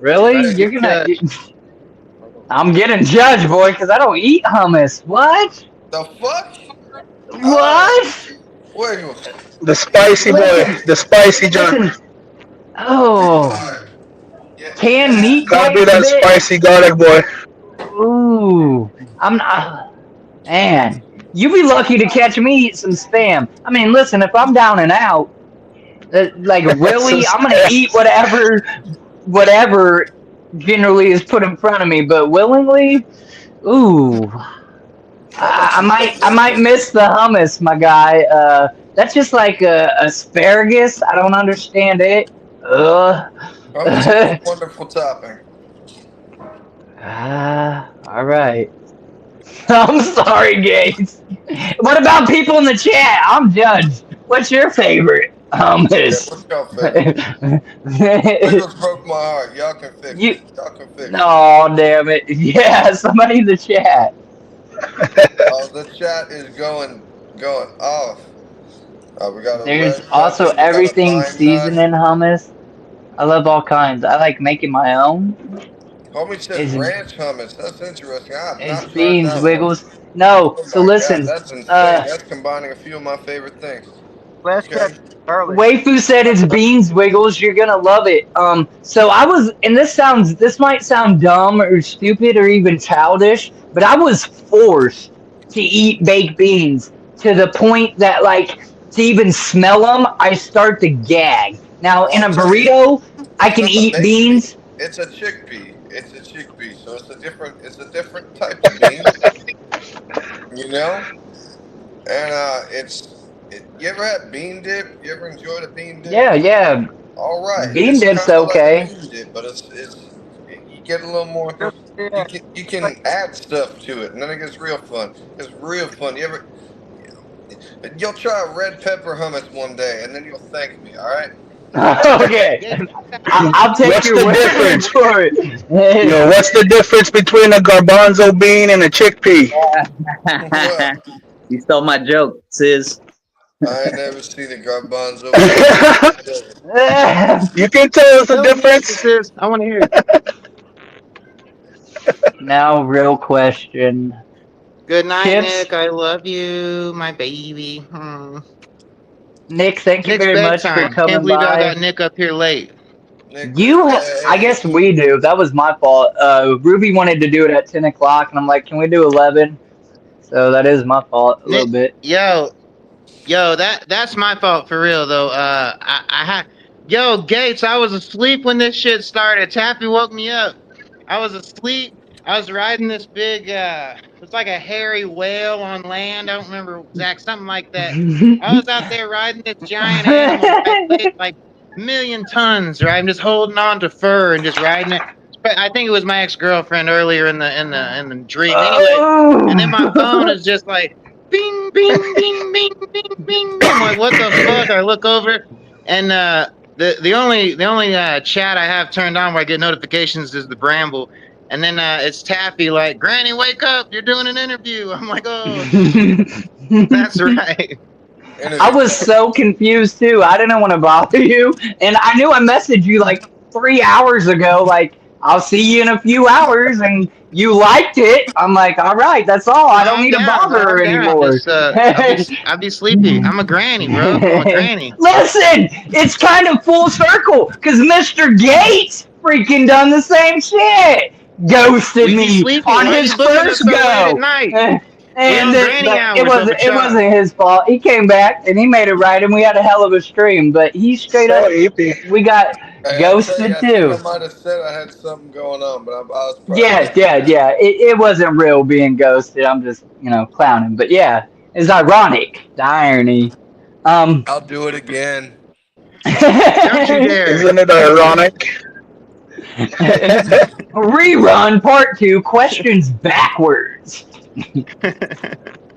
Really? Okay. You're gonna? Judge. I'm getting judged, boy, because I don't eat hummus. What? The fuck? Alright. What? Wiggles. The spicy boy. Listen, The spicy junk. listen. Oh, Alright. Yeah, canned yeah. meat Gotta quite be a that bit. spicy garlic boy. Ooh, I'm not. Man, you be lucky to catch me eat some spam. I mean, listen, if I'm down and out, like Some really, I'm gonna spam. eat whatever generally is put in front of me. But willingly, ooh, How much is I might miss the hummus, my guy. That's just like asparagus. I don't understand it. Ugh. hummus is a wonderful topping. All right. I'm sorry, Gates. What about people in the chat? I'm judged. What's your favorite Yeah, hummus? what's your favorite? Wiggles broke my heart. Y'all can fix You it. Y'all can fix it. no, damn it. Yeah, somebody in the chat. Oh, the chat is going off. We got a There's red also pepper. We got a everything lime nut. seasoning hummus. I love all kinds. I like making my own. Homie said Is ranch hummus. That's interesting. I have is not tried beans that one. wiggles. No, Oh so my god, listen. that's insane. Uh That's combining a few of my favorite things. Flash cat Okay. garlic. Waifu said it's beans, Wiggles. You're gonna love it. So I was, and this might sound dumb or stupid or even childish, but I was forced to eat baked beans to the point that, like, to even smell them, I start to gag. Now, Well, in a I'll tell you, burrito, I it's can not a eat baked bean. beans. It's a chickpea. It's a chickpea. So it's a different type of bean. You know? And you ever had bean dip? You ever enjoyed a bean dip? Yeah, yeah, All right, bean it's dip's kind of like okay. bean dip, but it's you get a little more. Yeah. You can add stuff to it, and then it gets real fun. It's real fun. You'll try red pepper hummus one day, and then you'll thank me. All right? Okay, Gates, I got I'll take What's your the word difference? for Yo, it. what's the difference between a garbanzo bean and a chickpea? Well, You stole my joke, sis. I ain't never seen a garbanzo bean. You can tell us the tell us the answer, difference. sis. I want to hear it. Now, real question. Good night, Chips? Nick. I love you, my baby. Nick, thank you Nick's very much for bedtime. Can't coming believe y'all got by. Nick up here late. Nick, I hey, guess we do. That was my fault. Ruby wanted to do it at 10 o'clock, and I'm like, can we do 11? So that is my fault a little Nick, bit. yo, that's my fault for real though. I had, yo, Gates. I was asleep when this shit started. Taffy woke me up. I was asleep. I was riding this big. It's like a hairy whale on land. I don't remember exact something like that. I was out there riding this giant animal, right? Weighed like million tons, right? I'm just holding on to fur and just riding it. But I think it was my ex girlfriend earlier in the dream. Anyway, and then my phone Oh! is just like bing, bing, bing, bing, bing, bing, bing. I'm like, what the fuck? I look over, and the only chat I have turned on where I get notifications is the Bramble, and then it's Taffy like, Granny, wake up! You're doing an interview. I'm like, oh shit, that's right. I interview was time. so confused too. I didn't want to bother you, and I knew I messaged you like 3 hours ago. Like, I'll see you in a few hours, and you liked it. I'm like, all right, that's all. I No, don't I'm need to down, bother bro. I'm her down. anymore. Just I'll be sleepy. I'm a granny, bro. I'm a granny. Listen, it's kind of full circle because Mr. Gates freaking done the same shit. Ghosted We be me sleeping. on Why you his booking us first so late at go. night? We And on then, granny but it hours of a wasn't it chop. wasn't his fault. He came back and he made it right, and we had a hell of a stream. But he straight So up, easy. we got Hey, I tell you, ghosted I think I too. might have said I had something going on, but I was probably Yeah, just yeah, yeah. It wasn't real being ghosted. I'm just clowning. But yeah, it's ironic, the irony. Um, I'll do it again. Don't you dare. Isn't it ironic? rerun part two. Questions backwards.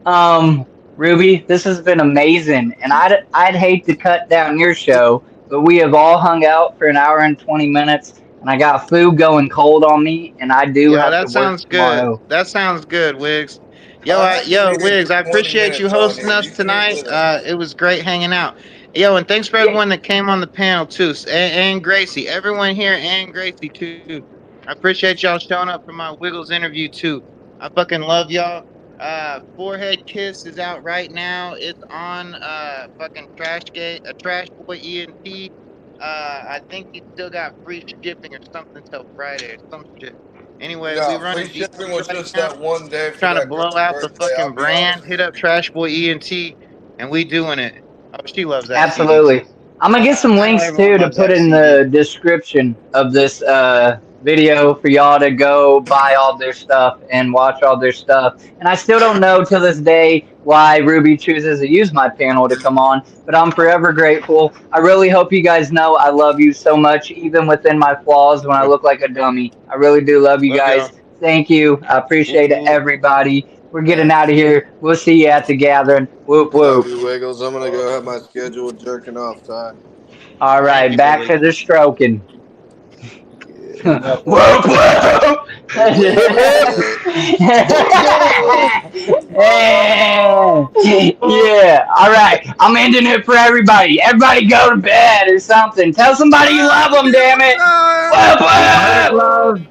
Um, Ruby, this has been amazing, and I'd hate to cut down your show, but we have all hung out for an hour and 20 minutes, and I got food going cold on me, and I do Yo, have to that work sounds good. tomorrow. That sounds good, Wiggs. I had the Yo, meeting Wiggs, I for 20 appreciate you minutes on hosting here. us You can't tonight. get it. It was great hanging out. Yo, and thanks for Yeah, everyone that came on the panel too, and Gracie, everyone here, and Gracie too. I appreciate y'all showing up for my Wiggles interview too. I fucking love y'all. Forehead Kiss is out right now. It's on fucking Trash Boy ENT. I think he still got free shipping or something till Friday or some shit. Anyway, we Yeah, free running deep shipping was right just now. that one day for Trying to that blow girl's out the birthday. fucking I'll be honest brand. with Hit you. up Trash Boy ENT, and we doing it. Oh, she loves that CD too. absolutely. I'm gonna get some I know links everyone too to loves put that in CD. the description of this video for y'all to go buy all their stuff and watch all their stuff. And I still don't know to this day why Ruby chooses to use my panel to come on, but I'm forever grateful. I really hope you guys know I love you so much, even within my flaws when I look like a dummy. I really do love you Love guys. y'all. Thank you. I Whoop, appreciate it, whoop. everybody. We're getting out of here. We'll see you at the gathering. Whoop Love whoop. you, Wiggles. I'm gonna go have my scheduled jerking off time. All Thank right, you, back Billy. to the stroking. Yeah. Whoop Whoop whoop. whoop. Whoop, whoop. Whoop, whoop. Yeah. All right. I'm ending it for everybody. Everybody go to bed or something. Tell somebody you love them. Damn it. Time. Whoop Much whoop. love.